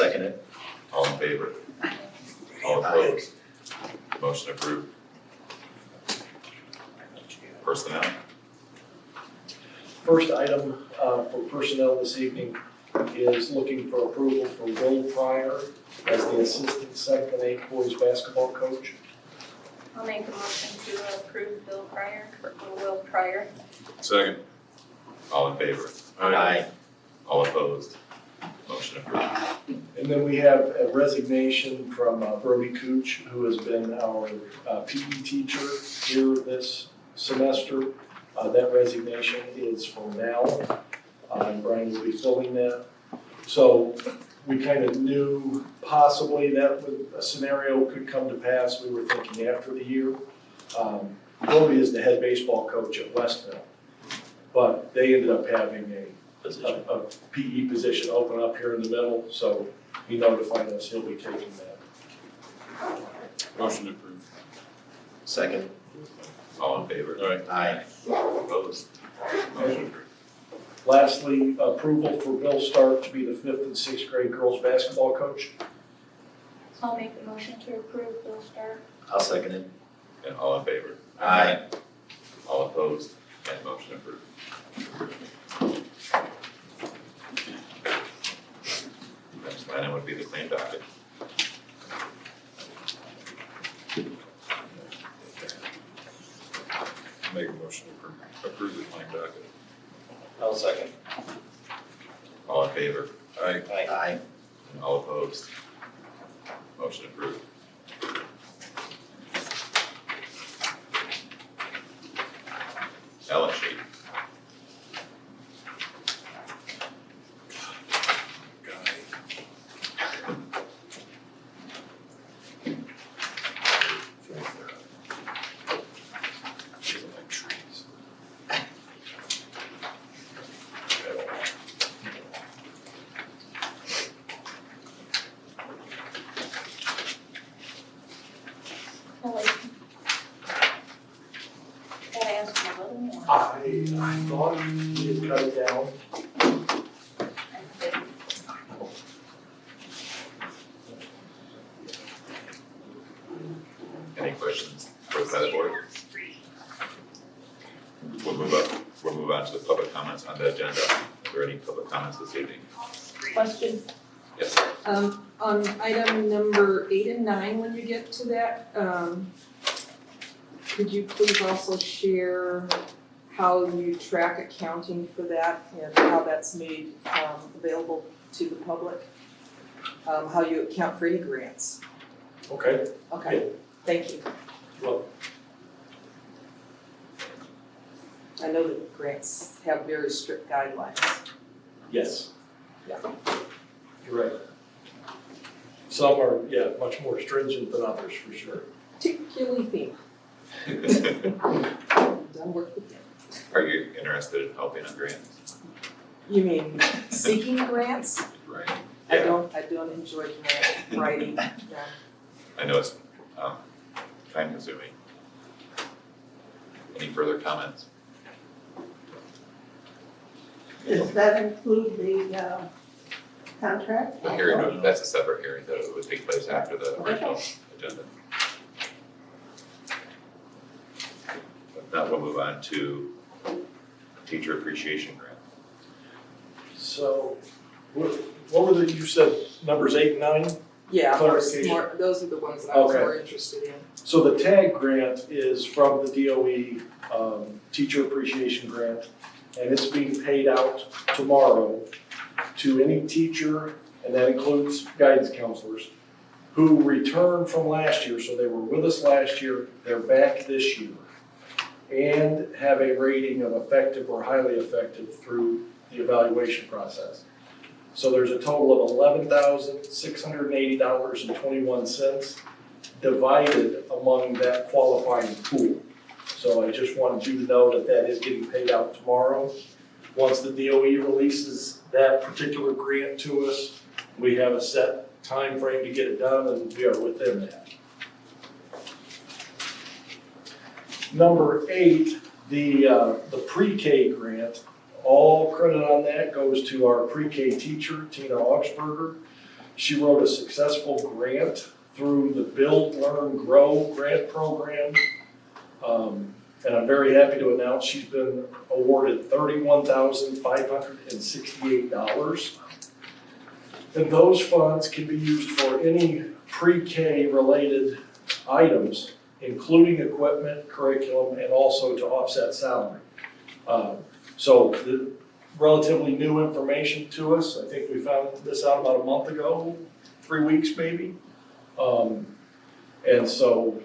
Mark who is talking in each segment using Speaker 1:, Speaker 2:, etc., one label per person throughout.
Speaker 1: second it.
Speaker 2: All in favor? All opposed? Motion approved. Personnel?
Speaker 3: First item for personnel this evening is looking for approval for Will Pryor as the assistant 7th and 8th boys basketball coach.
Speaker 4: I'll make a motion to approve Will Pryor.
Speaker 2: Second. All in favor?
Speaker 1: Aye.
Speaker 2: All opposed? Motion approved.
Speaker 3: And then we have a resignation from Brody Cooch, who has been our PE teacher here this semester. That resignation is for now, and Brian will be filling that. So we kind of knew possibly that a scenario could come to pass. We were thinking after the year. Brody is the head baseball coach at Westville, but they ended up having a PE position open up here in the middle, so he notified us he'll be taking that.
Speaker 2: Motion approved.
Speaker 1: Second.
Speaker 2: All in favor?
Speaker 1: Aye.
Speaker 2: Opposed? Motion approved.
Speaker 3: Lastly, approval for Bill Stark to be the 5th and 6th grade girls basketball coach.
Speaker 4: I'll make the motion to approve Will Stark.
Speaker 1: I'll second it.
Speaker 2: And all in favor?
Speaker 1: Aye.
Speaker 2: All opposed? And motion approved. Next item would be the claim docket.
Speaker 5: Make a motion to approve the claim docket.
Speaker 1: I'll second.
Speaker 2: All in favor?
Speaker 5: Aye.
Speaker 1: Aye.
Speaker 2: And all opposed? Motion approved. Ellen sheet.
Speaker 5: These are like trees.
Speaker 4: I'll wait. Gotta ask him a little more.
Speaker 3: I thought he had cut it down.
Speaker 2: Any questions posed by the board? We'll move on to the public comments on the agenda. Are there any public comments this evening?
Speaker 4: Question?
Speaker 2: Yes.
Speaker 6: On item number 8 and 9, when you get to that, could you please also share how you track accounting for that and how that's made available to the public? How you account for any grants?
Speaker 3: Okay,
Speaker 6: Okay, thank you.
Speaker 3: well,
Speaker 6: I know that grants have very strict guidelines.
Speaker 3: yes.
Speaker 6: Yeah.
Speaker 3: You're right. Some are, much more stringent than others, for sure.
Speaker 6: Particularly FEMA. Done work with them.
Speaker 2: Are you interested in helping on grants?
Speaker 6: You mean seeking grants?
Speaker 2: Right.
Speaker 6: I don't enjoy grant writing. Yeah.
Speaker 2: I know it's time consuming. Any further comments?
Speaker 7: Does that include the contract?
Speaker 2: The hearing, that's a separate hearing that would take place after the original agenda. Now we'll move on to teacher appreciation grant.
Speaker 3: So, what were you said, numbers 8 and 9?
Speaker 6: Yeah,
Speaker 3: Clarification.
Speaker 6: those are the ones that I was
Speaker 3: Okay.
Speaker 6: more interested in.
Speaker 3: So the TAG grant is from the DOE Teacher Appreciation Grant, and it's being paid out tomorrow to any teacher, and that includes guidance counselors, who returned from last year, so they were with us last year, they're back this year, and have a rating of effective or highly effective through the evaluation process. So there's a total of $11,680.21 divided among that qualifying pool. So I just wanted you to know that that is getting paid out tomorrow. Once the DOE releases that particular grant to us, we have a set time frame to get it done, and we are within that. Number 8, the pre-K grant, all credit on that goes to our pre-K teacher, Tina Augsburger. She wrote a successful grant through the Build, Learn, Grow grant program. And I'm very happy to announce she's been awarded $31,568. And those funds can be used for any pre-K related items, including equipment, curriculum, and also to offset salary. So the relatively new information to us. I think we found this out about a month ago, 3 weeks maybe. And so,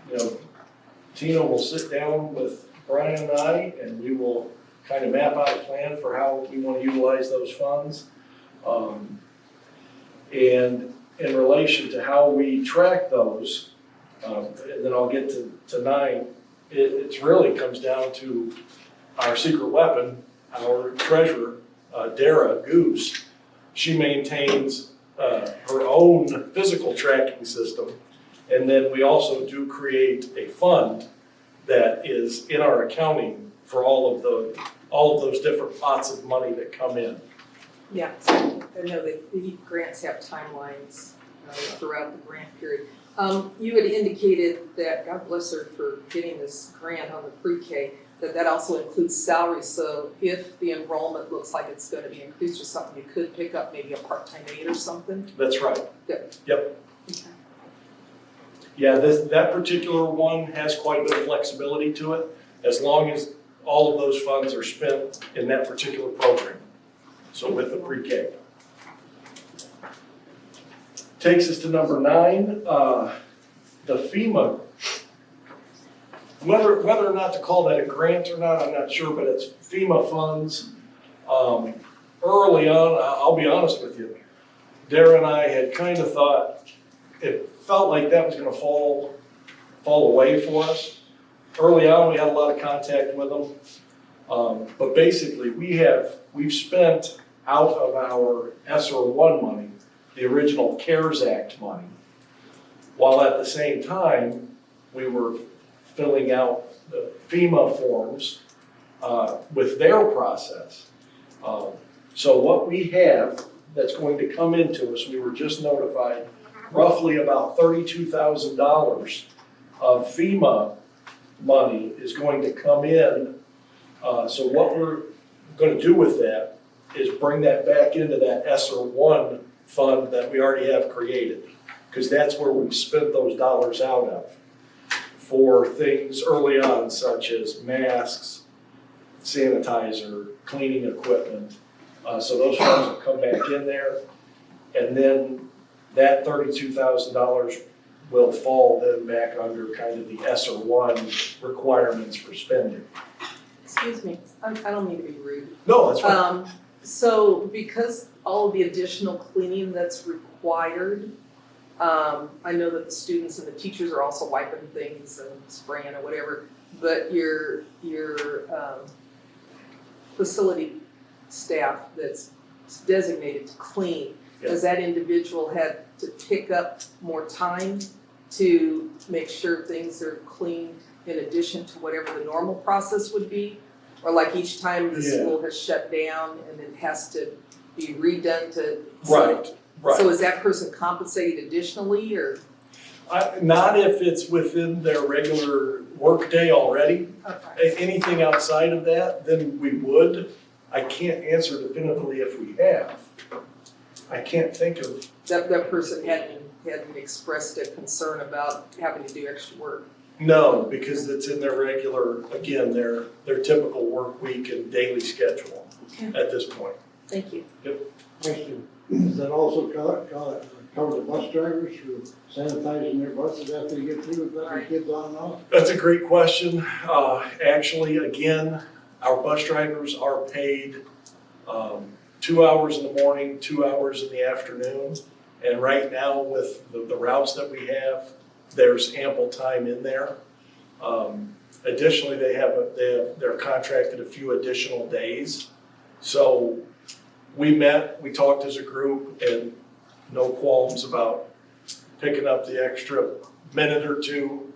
Speaker 3: you know, Tina will sit down with Brian and I, and we will kind of map out a plan for how we want to utilize those funds. And in relation to how we track those, and then I'll get to 9, it really comes down to our secret weapon, our treasurer, Dara Goose. She maintains her own physical tracking system. And then we also do create a fund that is in our accounting for all of those different pots of money that come in.
Speaker 6: Yeah, so I know that the grants have timelines throughout the grant period. You had indicated that, God bless her for getting this grant on the pre-K, that also includes salaries. So if the enrollment looks like it's going to be increased or something, you could pick up maybe a part-time aide or something?
Speaker 3: That's right.
Speaker 6: Good.
Speaker 3: Yep.
Speaker 6: Okay.
Speaker 3: Yeah, that particular one has quite a bit of flexibility to it, as long as all of those funds are spent in that particular program. So with the pre-K. Takes us to number 9, the FEMA. Whether or not to call that a grant or not, I'm not sure, but it's FEMA funds. Early on, I'll be honest with you, Dara and I had kind of thought it felt like that was going to fall away for us. Early on, we had a lot of contact with them, but basically we've spent out of our ESSER 1 money, the original CARES Act money, while at the same time we were filling out the FEMA forms with their process. So what we have that's going to come into us, we were just notified, roughly about $32,000 of FEMA money is going to come in. So what we're going to do with that is bring that back into that ESSER 1 fund that we already have created, because that's where we've spent those dollars out of for things early on, such as masks, sanitizer, cleaning equipment. So those funds will come back in there, and then that $32,000 will fall then back under kind of the ESSER 1 requirements for spending.
Speaker 6: Excuse me, I don't mean to be rude.
Speaker 3: No, that's fine.
Speaker 6: So because all of the additional cleaning that's required, I know that the students and the teachers are also wiping things and spraying or whatever, but your facility staff that's designated to clean, does that individual have to pick up more time to make sure things are cleaned in addition to whatever the normal process would be? Or like each time the school has shut down and it has to be redone to?
Speaker 3: Right.
Speaker 6: So is that person compensated additionally or?
Speaker 3: Not if it's within their regular workday already.
Speaker 6: Okay.
Speaker 3: Anything outside of that, then we would. I can't answer definitively if we have. I can't think of.
Speaker 6: That person hadn't expressed a concern about having to do extra work.
Speaker 3: No, because it's in their regular, again, their typical work week and daily schedule at this point.
Speaker 6: Thank you.
Speaker 8: Question, does that also cover the bus drivers for sanitizing their buses after they get through with letting kids on and off?
Speaker 3: That's a great question. Actually, again, our bus drivers are paid 2 hours in the morning, 2 hours in the afternoon. And right now with the routes that we have, there's ample time in there. Additionally, they're contracted a few additional days. So we talked as a group, and no qualms about picking up the extra minute or two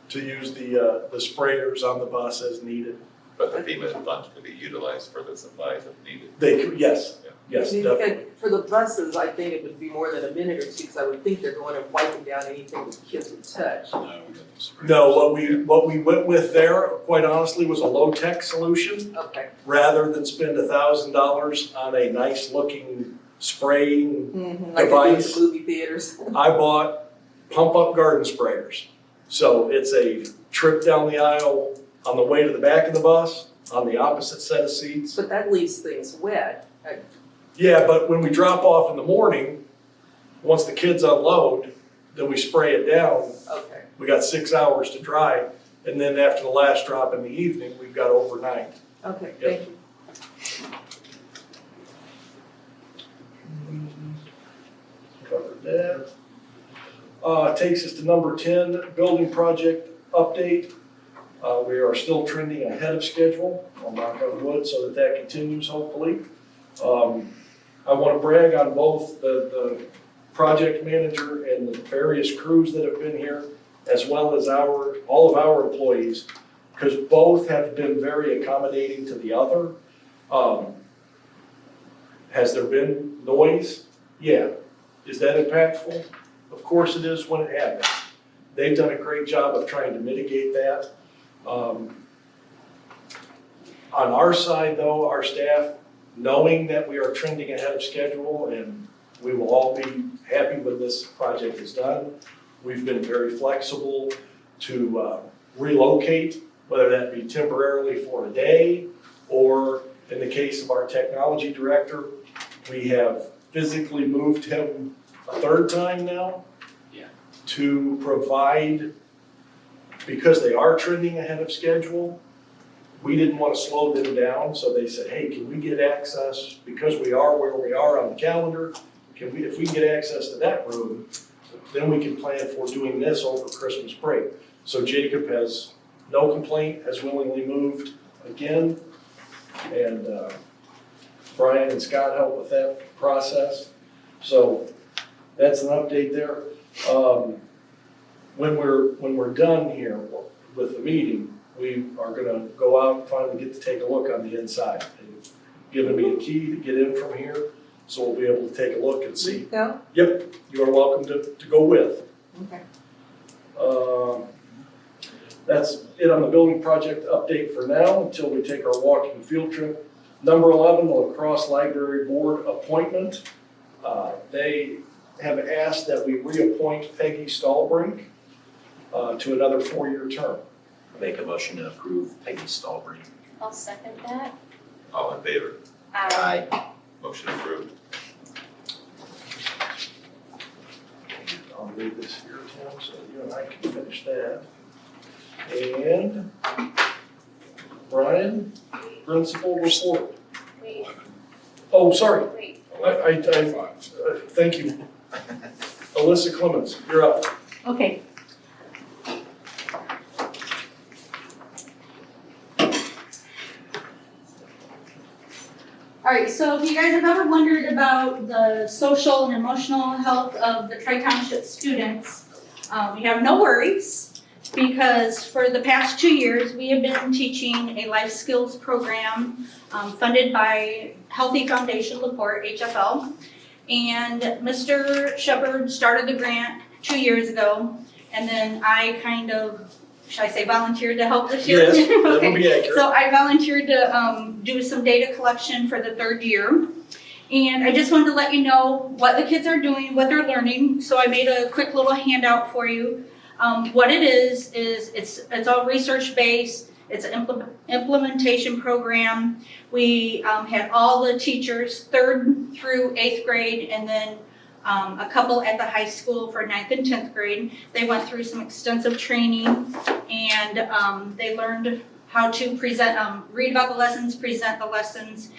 Speaker 3: to use the sprayers on the bus as needed.
Speaker 2: But the FEMA funds could be utilized for the supplies if needed.
Speaker 3: They could, yes, Yes,
Speaker 6: You
Speaker 3: definitely.
Speaker 6: could- For the buses, I think it would be more than a minute or two, because I would think they're going and wiping down anything that kids would touch.
Speaker 5: No, we got the sprayers.
Speaker 3: No, what we went with there, quite honestly, was a low-tech solution.
Speaker 6: Okay.
Speaker 3: Rather than spend $1,000 on a nice-looking spraying,
Speaker 6: Mm-hmm, like they do at
Speaker 3: Device.
Speaker 6: the movie theaters.
Speaker 3: I bought pump-up garden sprayers. So it's a trip down the aisle on the way to the back of the bus, on the opposite set of seats.
Speaker 6: But that leaves things wet.
Speaker 3: Yeah, but when we drop off in the morning, once the kids unload, then we spray it down.
Speaker 6: Okay.
Speaker 3: We got 6 hours to dry, and then after the last drop in the evening, we've got overnight.
Speaker 6: Okay,
Speaker 3: Yep.
Speaker 6: thank you.
Speaker 3: Covered that. Takes us to number 10, building project update. We are still trending ahead of schedule. I'll knock on wood so that continues hopefully. I want to brag on both the project manager and the various crews that have been here, as well as all of our employees, because both have been very accommodating to the other. Has there been noise? Yeah. Is that impactful? Of course it is when it happens. They've done a great job of trying to mitigate that. On our side though, our staff, knowing that we are trending ahead of schedule and we will all be happy when this project is done, we've been very flexible to relocate, whether that be temporarily for a day, or in the case of our technology director, we have physically moved him a third time now.
Speaker 1: Yeah.
Speaker 3: To provide, because they are trending ahead of schedule, we didn't want to slow them down, so they said, hey, can we get access, because we are where we are on the calendar, if we can get access to that room, then we can plan for doing this over Christmas break. So Jacob has no complaint, has willingly moved again, and Brian and Scott help with that process. So that's an update there. When we're done here with the meeting, we are gonna go out and finally get to take a look on the inside. They've given me a key to get in from here, so we'll be able to take a look and see.
Speaker 6: Go?
Speaker 3: Yep, you are welcome to go with.
Speaker 6: Okay.
Speaker 3: That's it on the building project update for now, until we take our walking field trip. Number 11, the LaCrosse Library Board appointment. They have asked that we reappoint Peggy Stallbrink to another 4-year term.
Speaker 1: Make a motion to approve Peggy Stallbrink.
Speaker 4: I'll second that.
Speaker 2: All in favor?
Speaker 1: Aye.
Speaker 2: Motion approved.
Speaker 3: I'll read this here, Tim, so you and I can finish that. And Brian, principal report.
Speaker 4: Wait,
Speaker 3: Oh, sorry,
Speaker 4: wait.
Speaker 3: I thank you. Alyssa Clemens, you're up.
Speaker 9: Okay. All right, so if you guys have ever wondered about the social and emotional health of the Tri-Township students, we have no worries, because for the past 2 years, we have been teaching a life skills program funded by Healthy Foundation LaPorte, HFL. And Mr. Shepard started the grant 2 years ago, and then I kind of, should I say volunteered to help this year?
Speaker 3: Yes, that would
Speaker 9: Okay.
Speaker 3: be accurate.
Speaker 9: So I volunteered to do some data collection for the 3rd year. And I just wanted to let you know what the kids are doing, what they're learning. So I made a quick little handout for you. What it is it's all research-based. It's an implementation program. We had all the teachers, 3rd through 8th grade, and then a couple at the high school for 9th and 10th grade. They went through some extensive training, and they learned how to present, read about the lessons, present the lessons.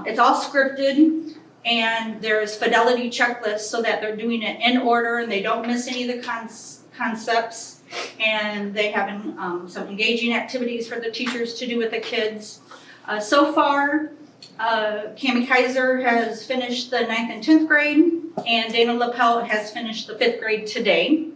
Speaker 9: It's all scripted, and there's fidelity checklists so that they're doing it in order and they don't miss any of the concepts. And they have some engaging activities for the teachers to do with the kids. So far, Cami Kaiser has finished the 9th and 10th grade, and Dana Lapel has finished the 5th grade today.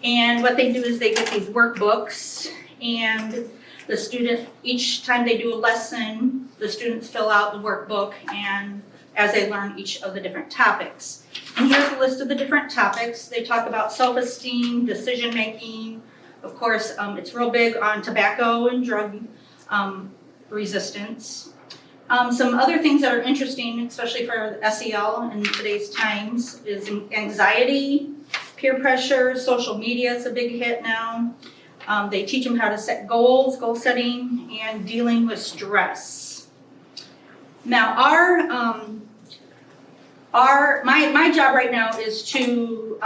Speaker 9: And what they do is they get these workbooks, and the student, each time they do a lesson, the students fill out the workbook, and as they learn each of the different topics. And here's a list of the different topics. They talk about self-esteem, decision-making. Of course, it's real big on tobacco and drug resistance. Some other things that are interesting, especially for SEL in today's times, is anxiety, peer pressure, social media is a big hit now. They teach them how to set goals, goal setting, and dealing with stress. Now, my job right now is to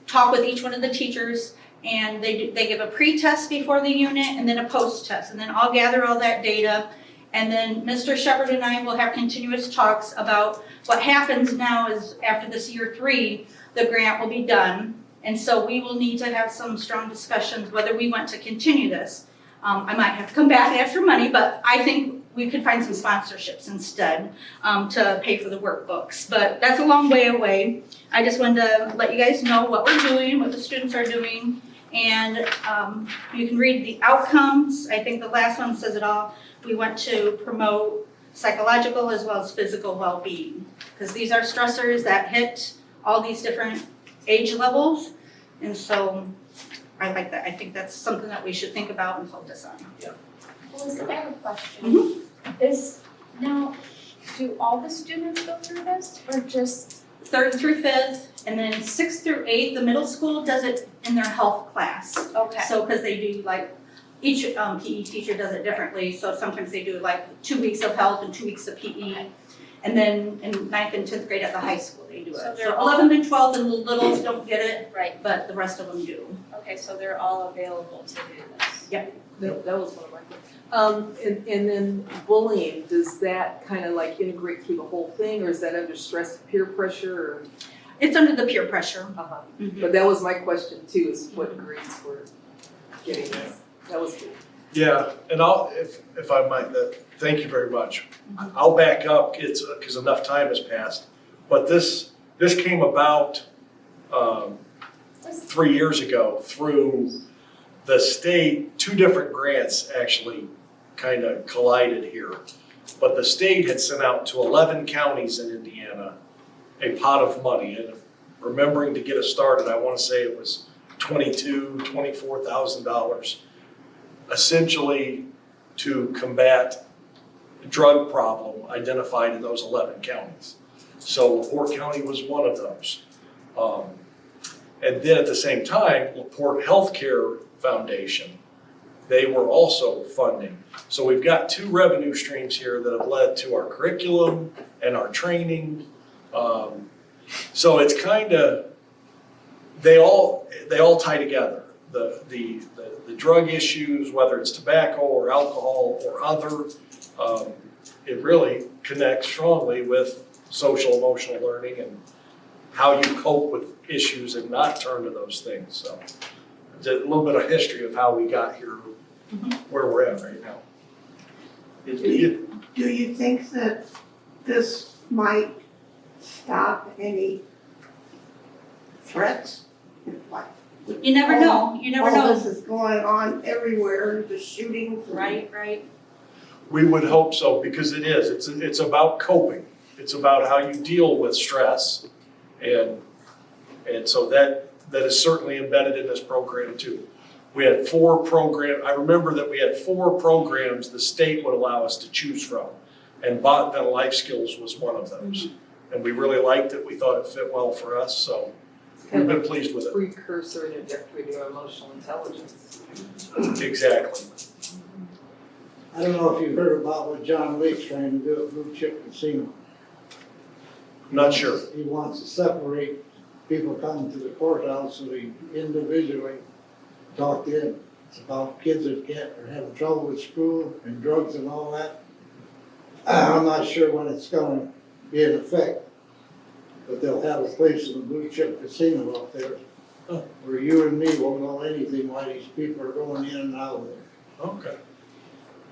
Speaker 9: talk with each one of the teachers, and they give a pre-test before the unit and then a post-test, and then I'll gather all that data. And then Mr. Shepherd and I will have continuous talks about what happens now is after this year 3, the grant will be done. And so we will need to have some strong discussions whether we want to continue this. I might have to come back and ask for money, but I think we could find some sponsorships instead to pay for the workbooks. But that's a long way away. I just wanted to let you guys know what we're doing, what the students are doing. And you can read the outcomes. I think the last one says it all. We want to promote psychological as well as physical well-being, because these are stressors that hit all these different age levels. And so I like that. I think that's something that we should think about and focus on.
Speaker 10: Melissa, I have a question. Now, do all the students go through this or just?
Speaker 9: 3rd through 5th, and then 6th through 8th, the middle school does it in their health class.
Speaker 10: Okay.
Speaker 9: So, because they do each PE teacher does it differently, so sometimes they do 2 weeks of health and 2 weeks of PE.
Speaker 10: Okay.
Speaker 9: And then in 9th and 10th grade at the high school, they do it.
Speaker 10: So
Speaker 9: So
Speaker 10: they're
Speaker 9: 11th and 12th and the littles don't get it,
Speaker 10: Right,
Speaker 9: but the rest of them do.
Speaker 10: okay, so they're all available to do this.
Speaker 6: That was one of my questions. And then bullying, does that kind of integrate through the whole thing, or is that under stress, peer pressure, or?
Speaker 9: It's under the peer pressure.
Speaker 6: Uh-huh.
Speaker 9: Mhm.
Speaker 6: But that was my question too, is what grades were getting this? That was good.
Speaker 3: Yeah, and if I might, thank you very much. I'll back up, because enough time has passed. But this came about 3 years ago through the state. 2 different grants actually kind of collided here. But the state had sent out to 11 counties in Indiana a pot of money. And remembering to get us started, I want to say it was $24,000, essentially to combat the drug problem identified in those 11 counties. So LaPorte County was one of those. And then at the same time, LaPorte Healthcare Foundation, they were also funding. So we've got 2 revenue streams here that have led to our curriculum and our training. So it's kind of, they all tie together. The drug issues, whether it's tobacco or alcohol or other, it really connects strongly with social emotional learning and how you cope with issues and not turn to those things. So it's a little bit of history of how we got here, where we're at right now.
Speaker 7: Do you think that this might stop any threats?
Speaker 9: You never know, you never
Speaker 7: All
Speaker 9: know.
Speaker 7: this is going on everywhere, the shootings.
Speaker 9: Right.
Speaker 3: We would hope so, because it is. It's about coping. It's about how you deal with stress. And so that is certainly embedded in this program too. We had 4 programs. I remember that we had 4 programs the state would allow us to choose from. And Bottom Life Skills was one of those. And we really liked it. We thought it fit well for us, so we've been pleased with it.
Speaker 6: Precursor and introductory to emotional intelligence.
Speaker 3: Exactly.
Speaker 8: I don't know if you've heard about what John Lake's trying to do at Blue Chip Casino.
Speaker 3: Not sure.
Speaker 8: He wants to separate people coming to the courthouse so they individually talk in. It's about kids that are having trouble with school and drugs and all that. I'm not sure when it's gonna be in effect, but they'll have a place in the Blue Chip Casino up there where you and me won't know anything why these people are going in and out of there.
Speaker 3: Okay.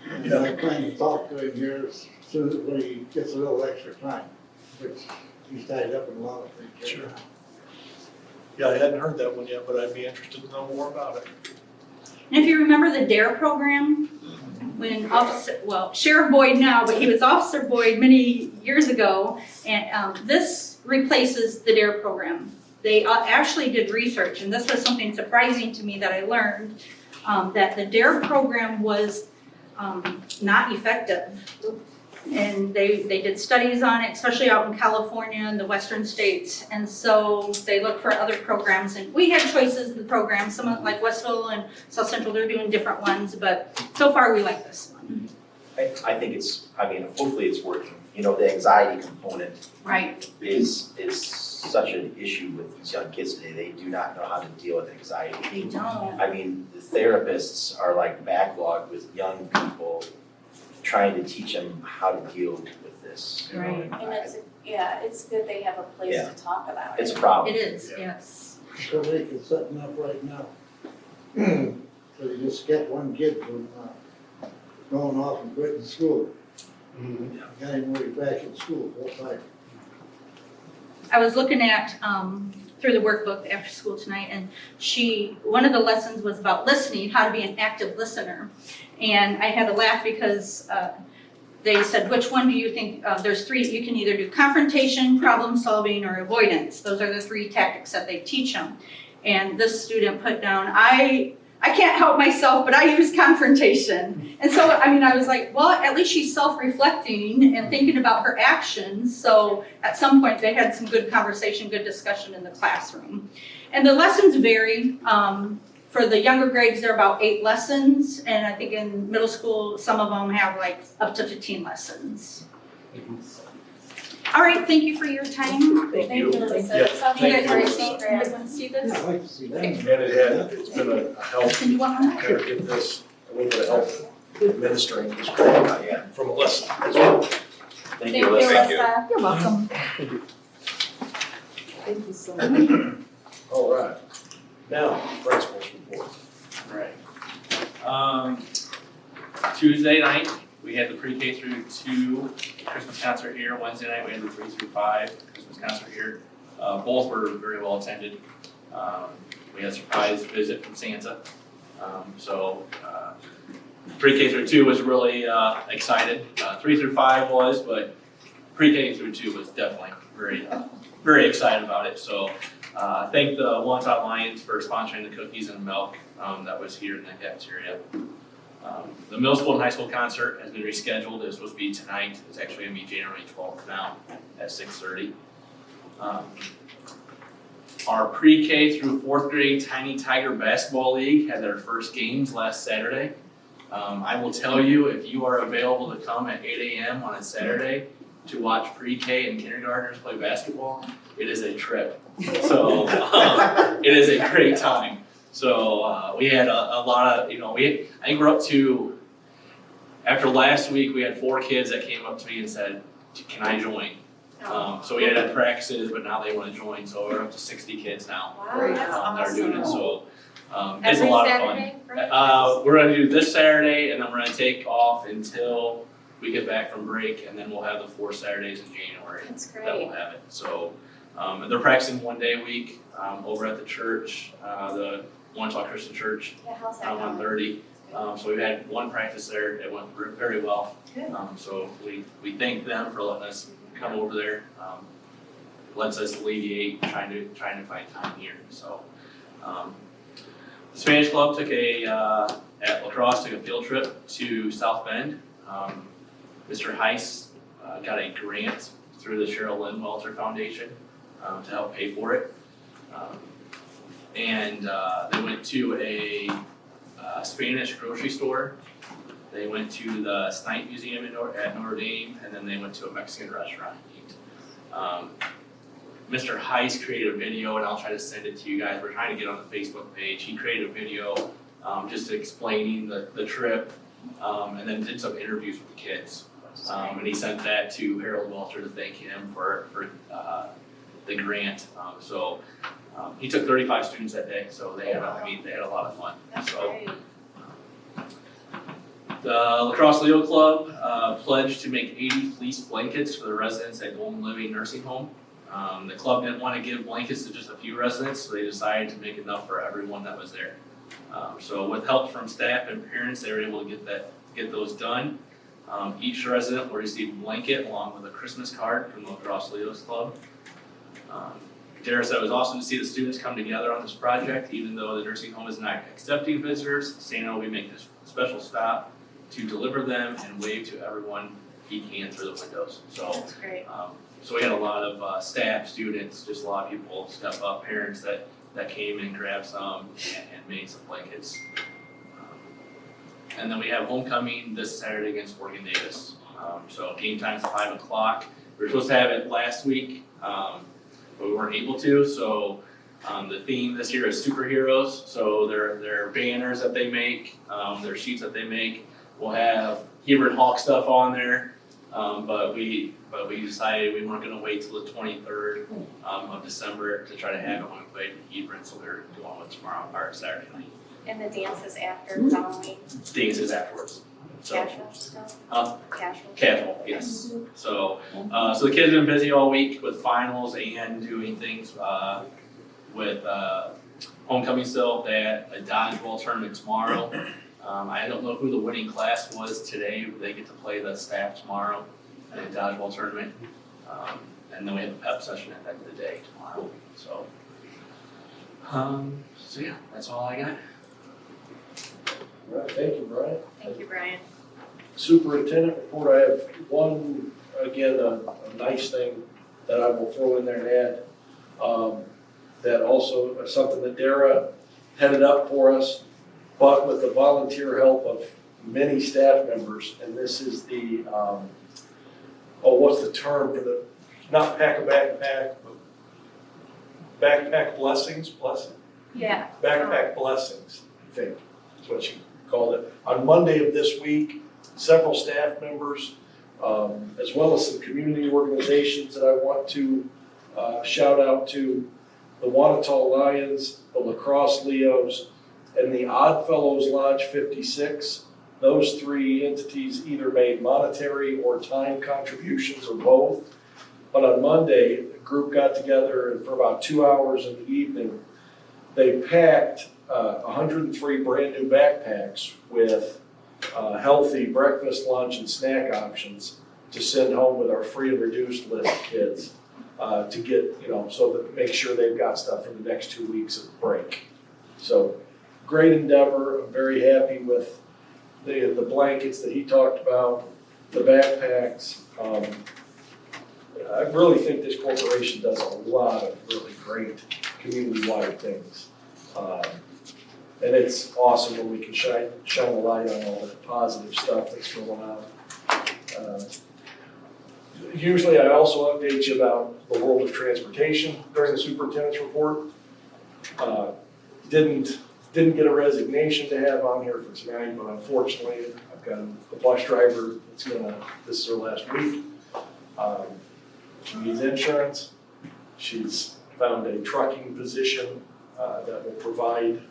Speaker 8: And I plan to talk to him here as soon as when he gets a little extra time, which he's tied up in a lot of things. right
Speaker 3: Sure.
Speaker 8: now.
Speaker 3: Yeah, I hadn't heard that one yet, but I'd be interested to know more about it.
Speaker 9: And if you remember the DARE program, when Sheriff Boyd now, but he was Officer Boyd many years ago, and this replaces the DARE program. They actually did research, and this was something surprising to me that I learned, that the DARE program was not effective. And they did studies on it, especially out in California and the western states. And so they looked for other programs, and we had choices in the programs. Some like Westville and South Central, they're doing different ones, but so far we like this one.
Speaker 1: I think hopefully it's working. You know, the anxiety component
Speaker 9: Right.
Speaker 1: is such an issue with these young kids today. They do not know how to deal with anxiety.
Speaker 9: They don't.
Speaker 1: I mean, the therapists are like backlogged with young people trying to teach them how to deal with this. You know,
Speaker 9: Right.
Speaker 1: and
Speaker 10: And it's good they have a place
Speaker 1: Yeah.
Speaker 10: to talk about it.
Speaker 1: it's a problem.
Speaker 9: It is, yes.
Speaker 8: So they can setting up right now. So you just get one kid from, going off and quitting school. Got him way back in school full time.
Speaker 9: I was looking at, through the workbook after school tonight, and one of the lessons was about listening, how to be an active listener. And I had to laugh because they said, which one do you think, there's three, you can either do confrontation, problem solving, or avoidance. Those are the three tactics that they teach them. And this student put down, I can't help myself, but I use confrontation. And so, I was like, well, at least she's self-reflecting and thinking about her actions. So at some point, they had some good conversation, good discussion in the classroom. And the lessons vary. For the younger grades, they're about 8 lessons. And I think in middle school, some of them have like up to 15 lessons. All right, thank you for your time.
Speaker 10: Thank you, Lisa.
Speaker 3: Yeah,
Speaker 10: It sounds
Speaker 3: thank
Speaker 10: like a
Speaker 3: you.
Speaker 10: great
Speaker 9: You
Speaker 10: program.
Speaker 9: guys want to see this?
Speaker 8: Yeah, I'd like to see that.
Speaker 3: And it's been a help,
Speaker 9: Can you want one?
Speaker 3: kind of get this, a little bit of help administering this grant
Speaker 1: Yeah.
Speaker 3: from Alyssa as well.
Speaker 1: Thank you, Alyssa.
Speaker 2: Thank you.
Speaker 10: Alyssa.
Speaker 6: You're welcome. Thank you so much.
Speaker 3: All right. Now, principal's report.
Speaker 11: Right. Tuesday night, we had the pre-K through 2 Christmas concert here. Wednesday night, we had the 3 through 5 Christmas concert here. Both were very well attended. We had a surprise visit from Santa. Pre-K through 2 was really excited. 3 through 5 was, but pre-K through 2 was definitely very excited about it. So thank the Wonton Lions for sponsoring the cookies and milk that was here in the cafeteria. The middle school and high school concert has been rescheduled. It was supposed to be tonight. It's actually gonna be January 12th now at 6:30. Our pre-K through 4th grade Tiny Tiger Basketball League had their first games last Saturday. I will tell you, if you are available to come at 8 a.m. on a Saturday to watch pre-K and kindergartners play basketball, it is a trip. So it is a great time. So we had a lot of, I think we're up to, after last week, we had 4 kids that came up to me and said, can I join? So we had practices, but now they want to join, so we're up to 60 kids now.
Speaker 10: Wow, that's
Speaker 11: that are doing it,
Speaker 10: awesome.
Speaker 11: so it's a lot of fun.
Speaker 10: Every Saturday?
Speaker 11: We're gonna do this Saturday, and then we're gonna take off until we get back from break, and then we'll have the 4 Saturdays in January
Speaker 10: That's
Speaker 11: that
Speaker 10: great.
Speaker 11: we'll have it. So and they're practicing 1 day a week over at the church, the Wonton Christian Church,
Speaker 10: Yeah, how's that
Speaker 11: on
Speaker 10: going?
Speaker 11: 130. So we've had 1 practice there. It went very well.
Speaker 10: Good.
Speaker 11: So we thank them for letting us come over there. Lets us alleviate trying to find time here. So the Spanish Club took at LaCrosse took a field trip to South Bend. Mr. Heiss got a grant through the Cheryl Lynn Welter Foundation to help pay for it. And they went to a Spanish grocery store. They went to the Snipe Museum at Notre Dame, and then they went to a Mexican restaurant to eat. Mr. Heiss created a video, and I'll try to send it to you guys. We're trying to get on the Facebook page. He created a video just explaining the trip, and then did some interviews with the kids. And he sent that to Harold Welter to thank him for the grant. He took 35 students that day, so they had a lot of fun.
Speaker 10: That's
Speaker 11: So,
Speaker 10: great.
Speaker 11: the LaCrosse Leo Club pledged to make 80 fleece blankets for the residents at Golden Living Nursing Home. The club didn't want to give blankets to just a few residents, so they decided to make enough for everyone that was there. So with help from staff and parents, they were able to get get those done. Each resident will receive a blanket along with a Christmas card from the LaCrosse Leos Club. Dara said it was awesome to see the students come together on this project, even though the nursing home is not accepting visitors. Santa will be making a special stop to deliver them and wave to everyone he can through the windows. So,
Speaker 4: That's great.
Speaker 11: so we had a lot of staff, students, just a lot of people step up, parents that came and grabbed some and made some blankets. And then we have homecoming this Saturday against Oregon Davis. So game time's 5 o'clock. We were supposed to have it last week, but we weren't able to. So the theme this year is superheroes. So their banners that they make, their sheets that they make will have Hebron Hawk stuff on there. But we decided we weren't going to wait till the 23rd of December to try to have it when we played Hebron. So we're doing it tomorrow or Saturday night.
Speaker 4: And the dance is after Halloween,
Speaker 11: Dances afterwards. So,
Speaker 4: casual stuff? Casual?
Speaker 11: Casual, yes. So the kids have been busy all week with finals and doing things with homecoming still. They had a dodgeball tournament tomorrow. I don't know who the winning class was today, but they get to play the staff tomorrow in a dodgeball tournament. And then we have a pep session at the end of the day tomorrow. So yeah, that's all I got.
Speaker 3: All right, thank you, Brian.
Speaker 4: Thank you, Brian.
Speaker 3: Superintendent report, I have one, again, a nice thing that I will throw in there and add. That also is something that Dara headed up for us, but with the volunteer help of many staff members, and this is the, what's the term for the, not pack a backpack, but backpack blessings.
Speaker 4: Yeah.
Speaker 3: Backpack blessings, I think, is what she called it. On Monday of this week, several staff members, as well as some community organizations that I want to shout out to, the Wanatah Lions, the LaCrosse Leos, and the Oddfellows Lodge 56. Those three entities either made monetary or time contributions or both. But on Monday, the group got together and for about 2 hours in the evening, they packed 103 brand new backpacks with healthy breakfast, lunch, and snack options to send home with our free and reduced list kids to get, so that make sure they've got stuff for the next 2 weeks of break. So great endeavor. I'm very happy with the blankets that he talked about, the backpacks. I really think this corporation does a lot of really great community-wide things. And it's awesome when we can shine a light on all the positive stuff that's going on. Usually I also update you about the world of transportation during the superintendent's report. Didn't get a resignation to have on here for tonight, but unfortunately I've got a bus driver that's this is her last week. She needs insurance. She's found a trucking position that will provide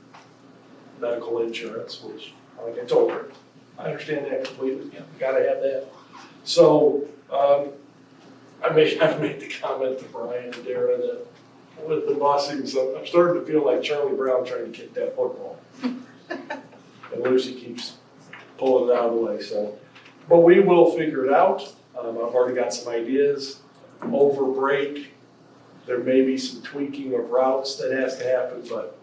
Speaker 3: medical insurance, which, like I told her, I understand that completely. Gotta have that. So I've made the comment to Brian and Dara that with the busing, so I'm starting to feel like Charlie Brown trying to kick that football. And Lucy keeps pulling it out of the way. So, but we will figure it out. I've already got some ideas. Over break, there may be some tweaking of routes that has to happen, but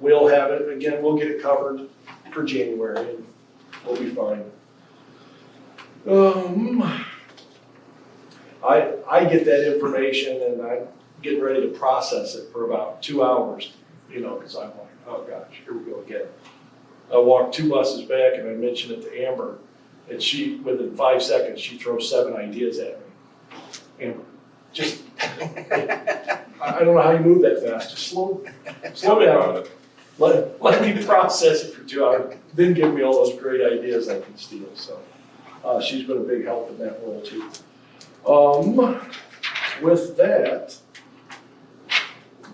Speaker 3: we'll have it, again, we'll get it covered for January and we'll be fine. I get that information and I'm getting ready to process it for about 2 hours, because I'm like, oh gosh, here we go again. I walked 2 buses back and I mentioned it to Amber, and she, within 5 seconds, she throws 7 ideas at me. Amber, just, I don't know how you move that fast, just slow down. Let me process it for 2 hours, then give me all those great ideas I can steal, so. She's been a big help in that role too. With that,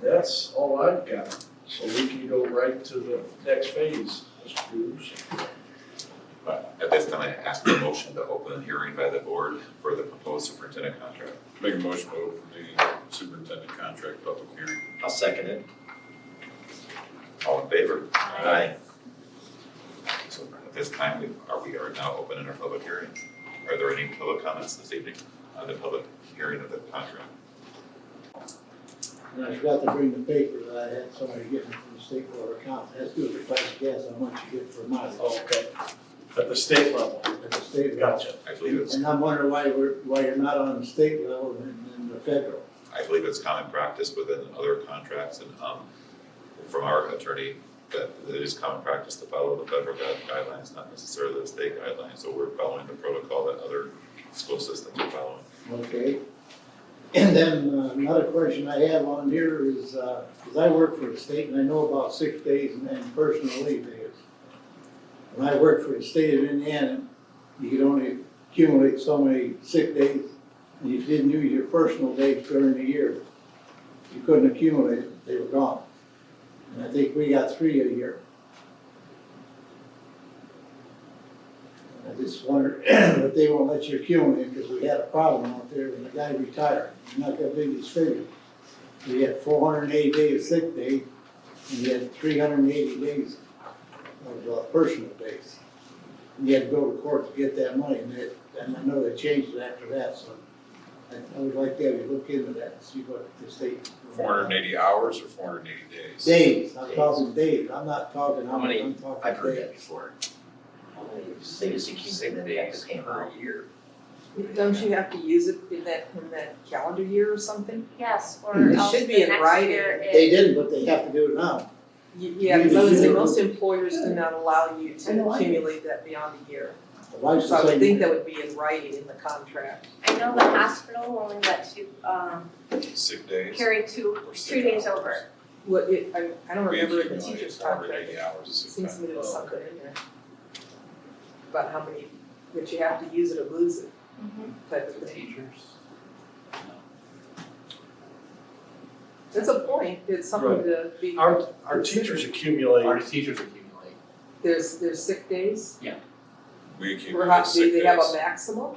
Speaker 3: that's all I've got. So we can go right to the next phase, Mr. Cruz.
Speaker 2: At this time, I ask for a motion to open a hearing by the board for the proposed superintendent contract.
Speaker 5: Make a motion to open the superintendent contract public hearing.
Speaker 1: I'll second it.
Speaker 2: All in favor?
Speaker 1: Aye.
Speaker 2: So this time, we are now open in our public hearing. Are there any public comments this evening on the public hearing of the contract?
Speaker 8: And I forgot to bring the paper that I had somebody get me from the state board of accounts. It has to do with the price of gas, how much you get for mileage
Speaker 3: Okay. At the state level.
Speaker 8: at the state level.
Speaker 3: Gotcha.
Speaker 2: I believe it's,
Speaker 8: And I'm wondering why you're not on the state level and the federal.
Speaker 2: I believe it's common practice within other contracts and, from our attorney, that it is common practice to follow the federal guidelines, not necessarily the state guidelines. So we're following the protocol that other school systems are following.
Speaker 8: Okay. And then another question I have on here is, because I work for the state and I know about 6 days and personal leave days. When I worked for the state of Indiana, you could only accumulate so many sick days. And if you didn't use your personal days during the year, you couldn't accumulate it, they were gone. And I think we got 3 a year. I just wonder if they won't let you accumulate, because we had a problem out there when the guy retired. I'm not that big his figure. He had 480 days of sick day, and he had 380 days of personal days. And you had to go to court to get that money, and I know they changed it after that, so I would like to have you look into that and see what the state.
Speaker 5: 480 hours or 480 days?
Speaker 8: Days, I'm talking days, I'm not talking how many, I'm talking
Speaker 1: I've heard
Speaker 8: days.
Speaker 1: that before. They just accumulate them back to pay them out.
Speaker 5: year.
Speaker 6: Don't you have to use it in that calendar year or something?
Speaker 4: Yes, or
Speaker 6: It
Speaker 4: else
Speaker 6: should
Speaker 4: the
Speaker 6: be in
Speaker 4: next
Speaker 6: writing.
Speaker 4: year
Speaker 8: They
Speaker 4: it,
Speaker 8: didn't, but they have to do it now.
Speaker 6: Yeah, because I would say most employers do not allow you
Speaker 7: I
Speaker 6: to
Speaker 7: know, I do.
Speaker 6: accumulate that beyond a year.
Speaker 8: The wife's
Speaker 6: So I
Speaker 8: the
Speaker 6: would
Speaker 8: same.
Speaker 6: think that would be in writing in the contract.
Speaker 4: I know the hospital only lets you,
Speaker 5: Sick days?
Speaker 4: carry two
Speaker 5: or sick
Speaker 4: days
Speaker 5: hours?
Speaker 4: over.
Speaker 6: What I don't
Speaker 5: We
Speaker 6: remember in the
Speaker 5: accumulate
Speaker 6: teacher's
Speaker 5: 480
Speaker 6: contract.
Speaker 5: hours of sick
Speaker 6: Seems to
Speaker 5: time.
Speaker 6: me there was something in there. About how many, that you have to use it or lose it type of thing.
Speaker 11: Teachers?
Speaker 6: It's a point, it's something to be,
Speaker 3: Our teachers accumulate.
Speaker 11: Our teachers accumulate.
Speaker 6: there's sick days,
Speaker 5: We
Speaker 6: or
Speaker 5: accumulate
Speaker 6: how,
Speaker 5: sick
Speaker 6: do they have a
Speaker 5: days.
Speaker 6: maximum?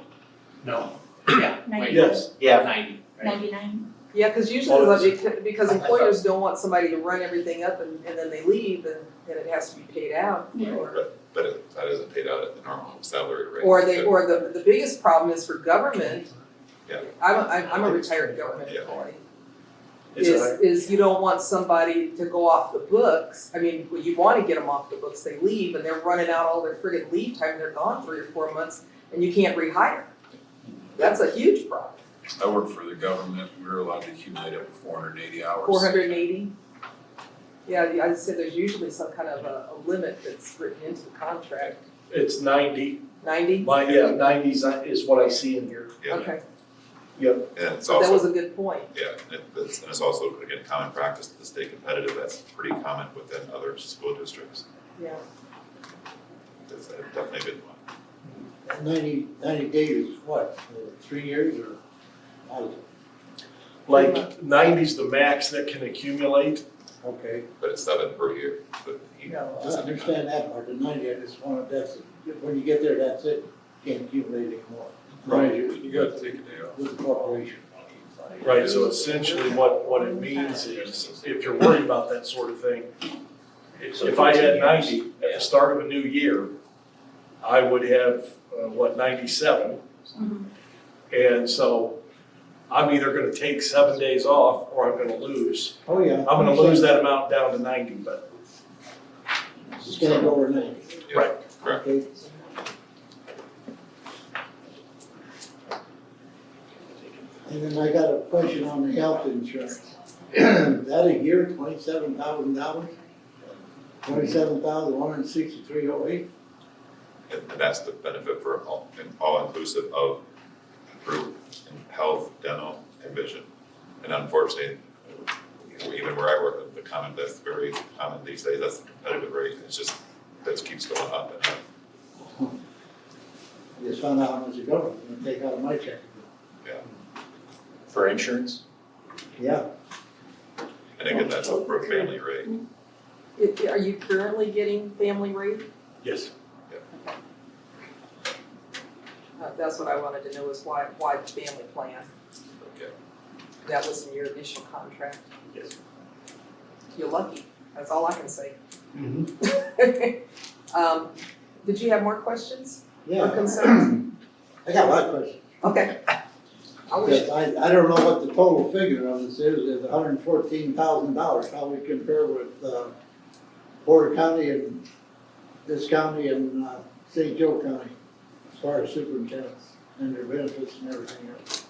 Speaker 11: No, yeah, wait,
Speaker 3: Yes.
Speaker 1: Yeah,
Speaker 11: 90, right?
Speaker 9: 99.
Speaker 6: Yeah, cause usually,
Speaker 3: Well,
Speaker 6: because employers don't want somebody to run everything up and then they leave and it has to be paid out.
Speaker 9: Yeah.
Speaker 6: Or
Speaker 2: That isn't paid out at the normal salary rate.
Speaker 6: or the biggest problem is for government.
Speaker 2: Yeah.
Speaker 6: I'm a retired government
Speaker 2: Yeah.
Speaker 6: employee.
Speaker 3: It's a-
Speaker 6: Is you don't want somebody to go off the books. I mean, well, you wanna get them off the books, they leave and they're running out all their friggin' leave time, they're gone 3 or 4 months and you can't rehire. That's a huge problem.
Speaker 5: I work for the government, we're allowed to accumulate up to 480 hours.
Speaker 6: 480? Yeah, I said there's usually some kind of a limit that's written into the contract.
Speaker 3: It's 90.
Speaker 6: 90?
Speaker 3: 90 is what I see in here.
Speaker 2: Yeah,
Speaker 6: Okay,
Speaker 2: and it's
Speaker 6: but that was
Speaker 2: also,
Speaker 6: a good point.
Speaker 2: yeah, and it's also, again, common practice to stay competitive, that's pretty common within other school districts.
Speaker 6: Yeah.
Speaker 2: That's definitely a good one.
Speaker 8: 90 days is what, 3 years or? how is it?
Speaker 3: Like 90's the max that can accumulate.
Speaker 8: Okay,
Speaker 2: But it's 7 per year, but he
Speaker 8: I
Speaker 2: doesn't.
Speaker 8: understand that part, the 90, I just wanted, when you get there, that's it, you can't accumulate anymore.
Speaker 3: Right.
Speaker 5: You gotta take a day off.
Speaker 8: With the corporation.
Speaker 3: Right, so essentially what it means is, if you're worried about that sort of thing, if I had 90 at the start of a new year, I would have, 97? And so I'm either gonna take 7 days off or I'm gonna lose.
Speaker 8: Oh, yeah.
Speaker 3: I'm gonna lose that amount down to 90, but.
Speaker 8: It's gonna go over 90.
Speaker 2: Yeah,
Speaker 3: Right.
Speaker 2: correct.
Speaker 8: Okay. And then I got a question on the health insurance. That a year, $27,000? $27,163.08?
Speaker 2: And that's the benefit for all inclusive of group, health, dental, and vision. And unfortunately, even where I work, that's very common these days, that's the competitive rate, it's just, that keeps going up and up.
Speaker 8: I just found out how much it goes, I'm gonna take out of my check.
Speaker 1: for insurance.
Speaker 8: Yeah,
Speaker 2: And again, that's for a family rate.
Speaker 6: Are you currently getting family rate?
Speaker 3: Yes.
Speaker 6: That's what I wanted to know is why the family plan?
Speaker 2: Yeah.
Speaker 6: That was in your initial contract.
Speaker 3: Yes.
Speaker 6: You're lucky, that's all I can say.
Speaker 3: Mm-hmm.
Speaker 6: Did you have more questions or
Speaker 8: Yeah,
Speaker 6: concerns?
Speaker 8: I got a lot of questions.
Speaker 6: Okay. I wish,
Speaker 8: Yes, I don't know what the total figure of this is $114,000, how we compare with, Porter County and this county and, St. Joe County, as far as superintendents and their benefits and everything else.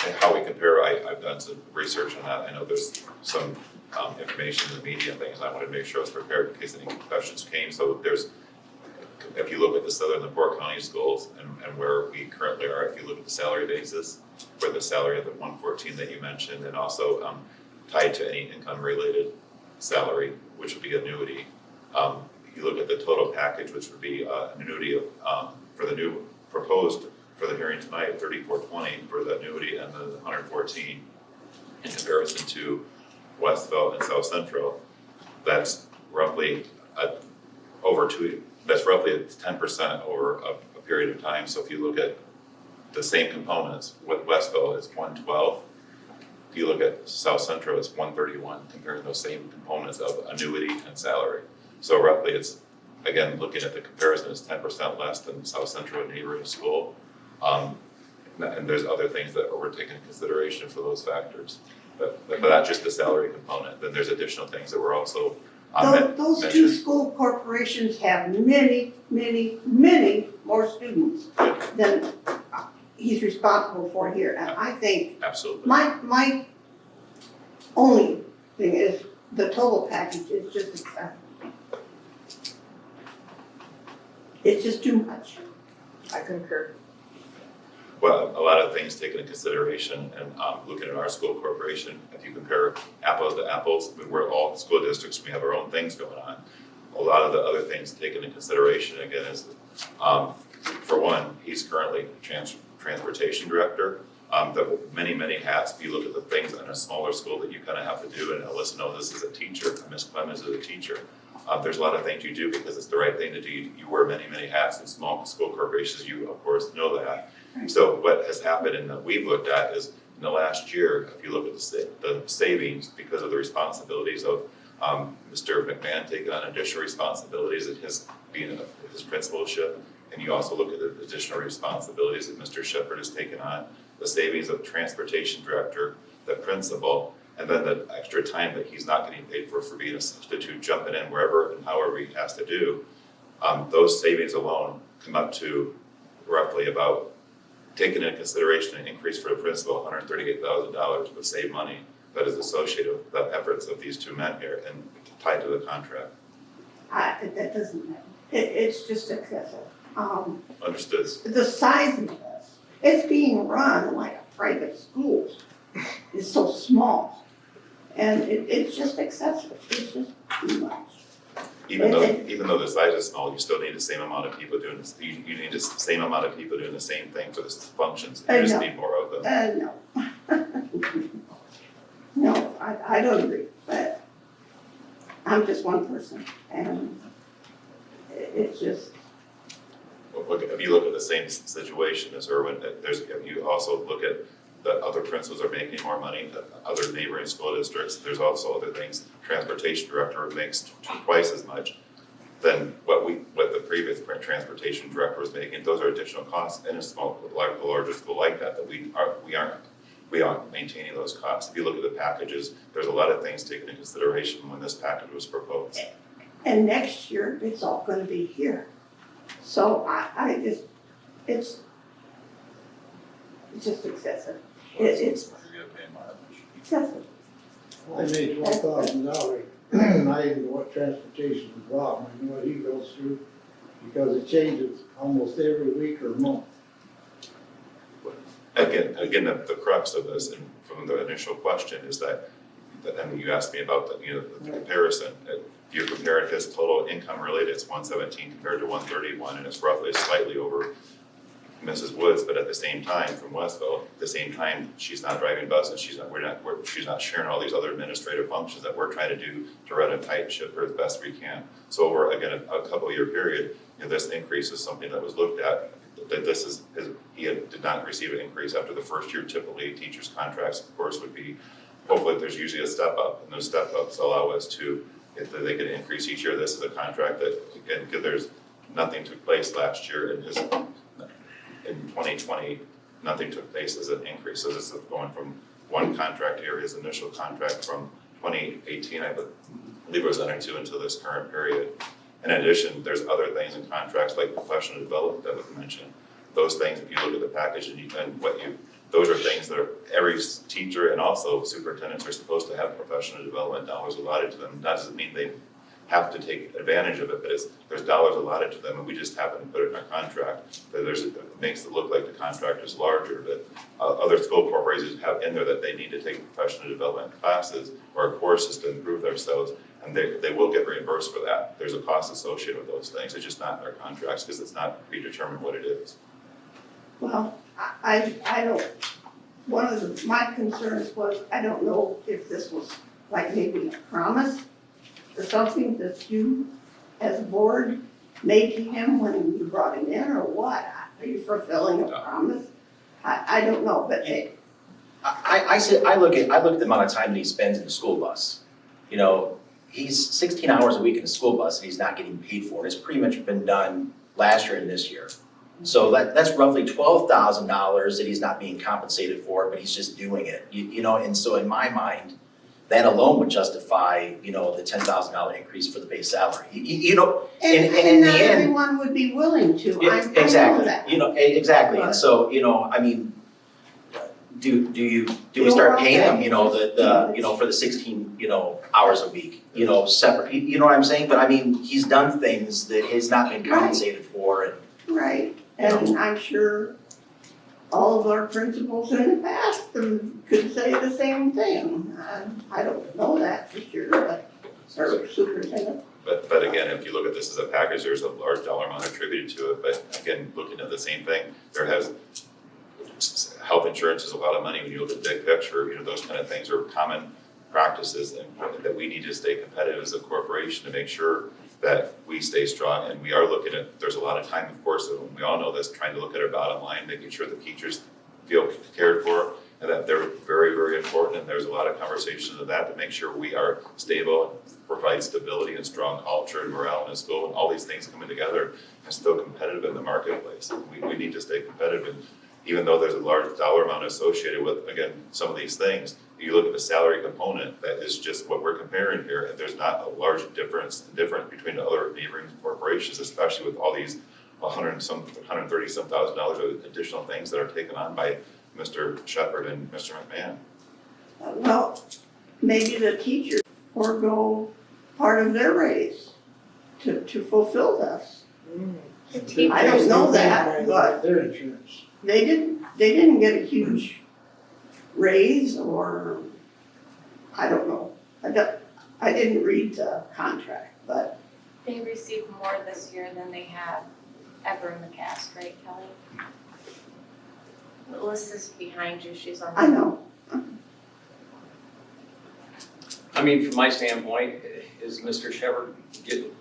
Speaker 2: And how we compare, I've done some research on that. I know there's some information in the media and things. I wanted to make sure I was prepared in case any questions came. So there's, if you look at the Southern LaPorte County schools and where we currently are, if you look at the salary basis, for the salary of the 114 that you mentioned, and also tied to any income-related salary, which would be annuity. If you look at the total package, which would be an annuity of, for the new proposed for the hearing tonight, 3420 for the annuity and the 114 in comparison to Westville and South Central, that's roughly that's roughly 10% over a period of time. So if you look at the same components, with Westville is 112. If you look at South Central, it's 131, comparing those same components of annuity and salary. So roughly it's, again, looking at the comparison, it's 10% less than South Central, a neighboring school. And there's other things that we're taking into consideration for those factors. But not just the salary component, then there's additional things that we're also
Speaker 7: Those two school corporations have many, many, many more students than he's responsible for here. And I think
Speaker 2: Absolutely.
Speaker 7: my only thing is the total package is just excessive. It's just too much.
Speaker 6: I concur.
Speaker 2: Well, a lot of things taken into consideration and looking at our school corporation, if you compare apples to apples, we're all school districts, we have our own things going on. A lot of the other things taken into consideration again is, for one, he's currently transportation director. The many hats, if you look at the things in a smaller school that you kind of have to do, and Alyssa knows this as a teacher, Ms. Clemens is a teacher. There's a lot of things you do because it's the right thing to do. You wear many hats in small school corporations, you of course know that. So what has happened and that we've looked at is in the last year, if you look at the savings because of the responsibilities of Mr. McMahon taking on additional responsibilities and his being his principalship, and you also look at the additional responsibilities that Mr. Shepherd has taken on, the savings of transportation director, the principal, and then the extra time that he's not getting paid for being a substitute, jumping in wherever and however he has to do. Those savings alone come up to roughly about, taking into consideration an increase for the principal, $138,000 would save money that is associated with the efforts of these two men here and tied to the contract.
Speaker 7: That doesn't matter. It's just excessive.
Speaker 2: Understood.
Speaker 7: The size of this, it's being run like a private school. It's so small. And it's just excessive. It's just too much.
Speaker 2: Even though the size is small, you still need the same amount of people doing this. You need the same amount of people doing the same thing for the functions. You just need more of them.
Speaker 7: No. No, I don't agree, but I'm just one person and it's just,
Speaker 2: If you look at the same situation as Irwin, you also look at the other principals are making more money, the other neighboring school districts, there's also other things. Transportation director makes twice as much than what the previous transportation director was making. Those are additional costs in a larger school like that we aren't maintaining those costs. If you look at the packages, there's a lot of things taken into consideration when this package was proposed.
Speaker 7: and next year it's all gonna be here. So it's just excessive. It's
Speaker 5: You're gonna pay mileage.
Speaker 7: excessive.
Speaker 8: I made $12,000, I even know what transportation is about, I know what he goes through, because it changes almost every week or month.
Speaker 2: Again, the crux of this, and from the initial question, is that, and you asked me about the comparison. If you're comparing his total income related, it's 117 compared to 131, and it's roughly slightly over Mrs. Woods, but at the same time, from Westville, at the same time, she's not driving buses, she's not sharing all these other administrative functions that we're trying to do to run a tight ship as best we can. So over, again, a couple year period, this increase is something that was looked at. That he did not receive an increase after the first year. Typically, teachers' contracts, of course, would be, hopefully there's usually a step up, and those step ups allow us to if they could increase each year. This is a contract that, again, because there's nothing took place last year in 2020, nothing took place as an increase. So this is going from one contract year, his initial contract from 2018, I believe it was entered into until this current period. In addition, there's other things in contracts like professional development that was mentioned. Those things, if you look at the package those are things that every teacher and also superintendents are supposed to have professional development dollars allotted to them. That doesn't mean they have to take advantage of it, but there's dollars allotted to them, and we just happen to put it in our contract. It makes it look like the contract is larger, but other school corporations have in there that they need to take professional development classes or courses to improve themselves, and they will get reimbursed for that. There's a cost associated with those things. It's just not in our contracts because it's not predetermined what it is.
Speaker 7: Well, I don't, one of my concerns was, I don't know if this was like maybe a promise or something that you as a board made to him when you brought him in, or what? Are you fulfilling a promise? I don't know, but hey.
Speaker 1: I look at the amount of time that he spends in the school bus. You know, he's 16 hours a week in the school bus and he's not getting paid for it. It's pretty much been done last year and this year. So that's roughly $12,000 that he's not being compensated for, but he's just doing it. You know, and so in my mind, that alone would justify, you know, the $10,000 increase for the base salary. You know, and in
Speaker 7: And
Speaker 1: the
Speaker 7: not
Speaker 1: end,
Speaker 7: everyone would be willing to, I know
Speaker 1: exactly.
Speaker 7: that.
Speaker 1: You know, exactly. And so, you know, I mean, do we start paying him, you know, the you know, for the 16, you know, hours a week, you know, separate, you know what I'm saying? But I mean, he's done things that he's not been compensated for, and
Speaker 7: Right, and I'm sure all of our principals in the past could say the same thing. I don't know that for sure, but, or superintendent.
Speaker 2: But again, if you look at this as a package, there's a large dollar amount attributed to it. But again, looking at the same thing, health insurance is a lot of money when you look at the big picture. You know, those kind of things are common practices, and that we need to stay competitive as a corporation to make sure that we stay strong. And we are looking at, there's a lot of time, of course, and we all know this, trying to look at our bottom line, making sure the teachers feel cared for, and that they're very, very important. And there's a lot of conversations of that to make sure we are stable, provide stability and strong culture and morale in the school, and all these things coming together and still competitive in the marketplace. We need to stay competitive. And even though there's a large dollar amount associated with, again, some of these things, you look at the salary component, that is just what we're comparing here, and there's not a large difference between the other neighboring corporations, especially with all these $130-some thousand of additional things that are taken on by Mr. Shepherd and Mr. McMahon.
Speaker 7: Well, maybe the teachers forego part of their raise to fulfill this. I don't know that, but
Speaker 8: Their insurance.
Speaker 7: they didn't get a huge raise, or, I don't know. I didn't read the contract, but
Speaker 4: They received more this year than they have ever in the past, right, Kelly? The list is behind you, she's on.
Speaker 7: I know.
Speaker 12: I mean, from my standpoint, is Mr. Shepherd getting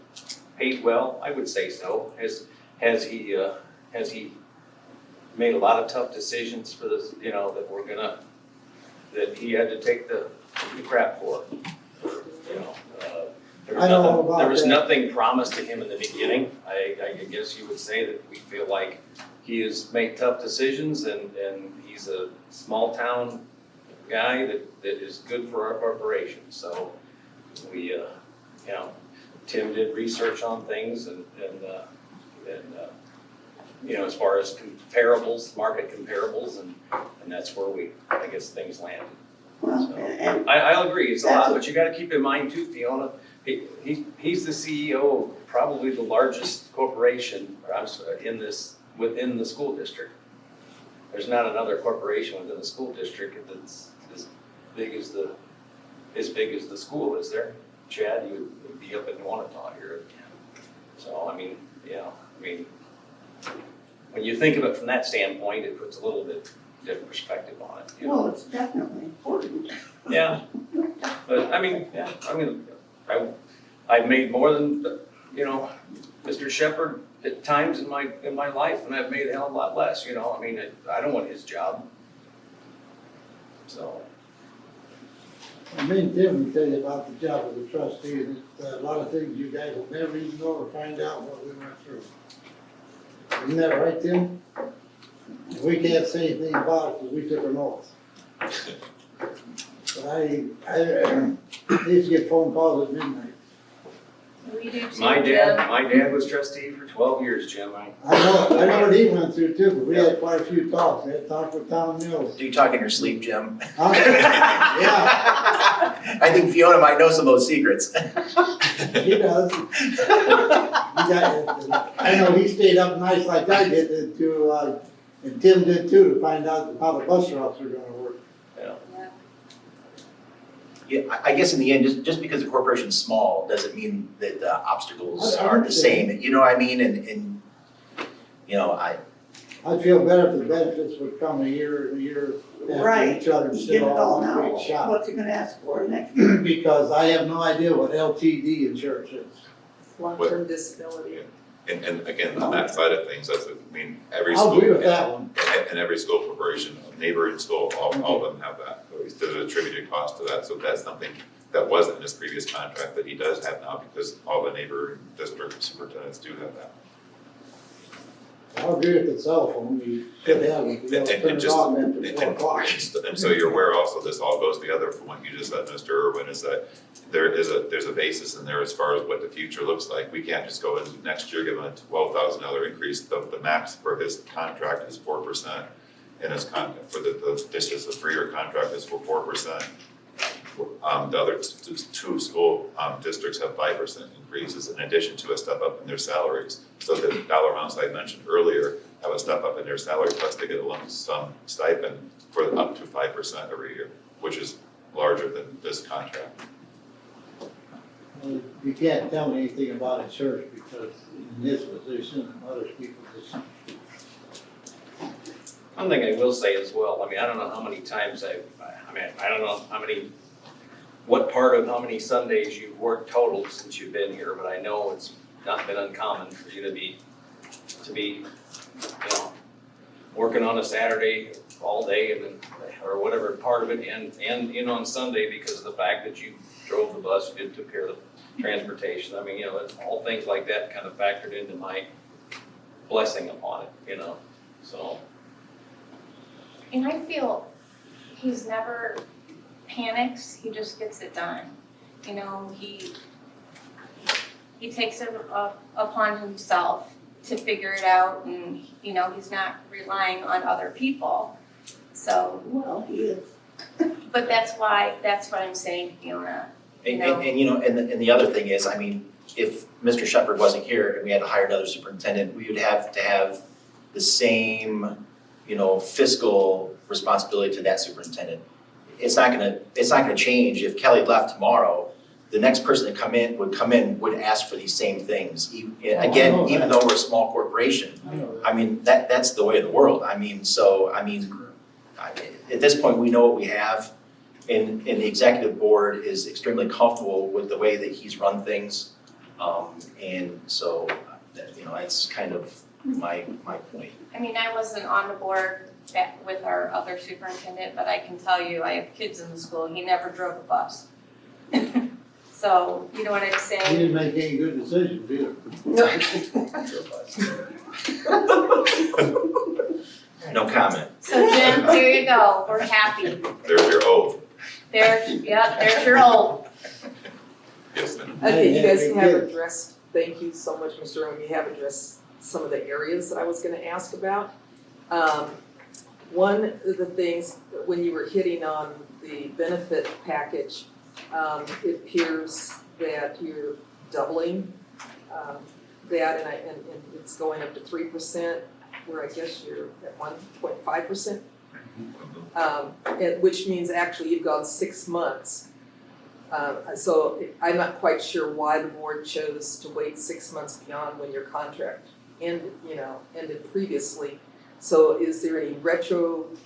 Speaker 12: paid well? I would say so. Has he made a lot of tough decisions for this, you know, that he had to take the crap for? You know, there was nothing promised to him in the beginning. I guess you would say that we feel like he has made tough decisions, and he's a small town guy that is good for our corporation. So we, you know, Tim did research on things, and you know, as far as comparables, market comparables, and that's where I guess things landed.
Speaker 7: Well,
Speaker 12: So,
Speaker 7: and
Speaker 12: I'll agree, it's a lot, but you gotta keep in mind too, Fiona, he's the CEO of probably the largest corporation within the school district. There's not another corporation within the school district that's as big as the school, is there? Chad, you would be up in Wanata here. So, I mean, yeah, when you think of it from that standpoint, it puts a little bit different perspective on it. You know?
Speaker 7: well, it's definitely important.
Speaker 12: Yeah, but I've made more than, you know, Mr. Shepherd at times in my life, and I've made a hell of a lot less, you know, I don't want his job. So.
Speaker 8: I mean, Tim will tell you about the job of the trustee, and it's a lot of things you guys will never even know or find out what we went through. Isn't that right, Tim? And we can't say anything about it because we took an oath. But I used to get phone calls at midnight.
Speaker 4: We do too,
Speaker 12: My
Speaker 4: Jim.
Speaker 12: dad was trustee for 12 years, Jim.
Speaker 8: I know what he went through too, but we had quite a few talks. We had talked with Tom Mills.
Speaker 1: Do you talk in your sleep, Jim?
Speaker 8: Huh? Yeah,
Speaker 1: I think Fiona might know some of those secrets.
Speaker 8: he does. I know he stayed up nights like I did to, and Tim did too, to find out how the bus routes were gonna work.
Speaker 1: Yeah, I guess in the end, just because the corporation's small, doesn't mean that the obstacles
Speaker 8: I
Speaker 1: are the
Speaker 8: understand.
Speaker 1: same, you know what I mean? And, you know,
Speaker 8: I'd feel better if the benefits would come a year after
Speaker 7: Right.
Speaker 8: each other
Speaker 7: Get
Speaker 8: instead
Speaker 7: it
Speaker 8: of
Speaker 7: all
Speaker 8: all in
Speaker 7: now,
Speaker 8: one big shot.
Speaker 7: what's he gonna ask for next year?
Speaker 8: Because I have no idea what LTD insurance is.
Speaker 6: Long-term disability.
Speaker 2: And again, on that side of things, that's, I mean, every
Speaker 8: I'll
Speaker 2: school.
Speaker 8: agree with that one.
Speaker 2: And every school corporation, neighboring school, all of them have that. So there's an attributed cost to that, so that's something that wasn't in his previous contract that he does have now because all the neighboring district superintendents do have that.
Speaker 8: I'll agree with the cell phone, you could have it, you know, turn it off after 4 o'clock.
Speaker 2: And so you're aware also, this all goes together from what you just said, Mr. Irwin, is that there's a basis in there as far as what the future looks like. We can't just go into next year, give him a $12,000 increase. The max for his contract is 4%. And his contract, for this is a 3-year contract is for 4%. The other two school districts have 5% increases in addition to a step up in their salaries. So the dollar amounts I mentioned earlier have a step up in their salary plus they get a lump sum stipend for up to 5% every year, which is larger than this contract.
Speaker 8: Well, you can't tell me anything about insurance because in this position, other people just.
Speaker 12: One thing I will say as well, I mean, I don't know how many times I don't know what part of how many Sundays you've worked total since you've been here, but I know it's not been uncommon for you to be, you know, working on a Saturday all day and then, or whatever part of it, and in on Sunday because of the fact that you drove the bus, you took care of the transportation. I mean, you know, all things like that kind of factored into my blessing upon it, you know, so.
Speaker 4: And I feel he's never panics, he just gets it done. You know, he takes it upon himself to figure it out and, you know, he's not relying on other people. So,
Speaker 7: Well, he is.
Speaker 4: but that's what I'm saying, Fiona.
Speaker 1: And the other thing is, I mean, if Mr. Shepherd wasn't here and we had to hire another superintendent, we would have to have the same, you know, fiscal responsibility to that superintendent. It's not gonna change. If Kelly left tomorrow, the next person that would ask for these same things. Again, even though we're a small corporation, I mean, that's the way of the world. I mean, at this point, we know what we have. And the executive board is extremely comfortable with the way that he's run things. And so, you know, that's kind of my point.
Speaker 4: I mean, I wasn't on the board with our other superintendent, but I can tell you, I have kids in the school, he never drove a bus. So, you know what I'm
Speaker 8: He
Speaker 4: saying?
Speaker 8: didn't make any good decisions either.
Speaker 1: No comment.
Speaker 4: So Jim, there you go, we're happy.
Speaker 2: There's your oath.
Speaker 4: There's your old.
Speaker 2: Yes, ma'am.
Speaker 6: Okay, you guys
Speaker 8: Yeah,
Speaker 6: have
Speaker 8: good.
Speaker 6: addressed, thank you so much, Mr. Owen, you have addressed some of the areas that I was gonna ask about. One of the things, when you were hitting on the benefit package, it appears that you're doubling that, and it's going up to 3%, where I guess you're at 1.5%. Which means actually you've gone 6 months. So I'm not quite sure why the board chose to wait 6 months beyond when your contract ended previously. So is there any do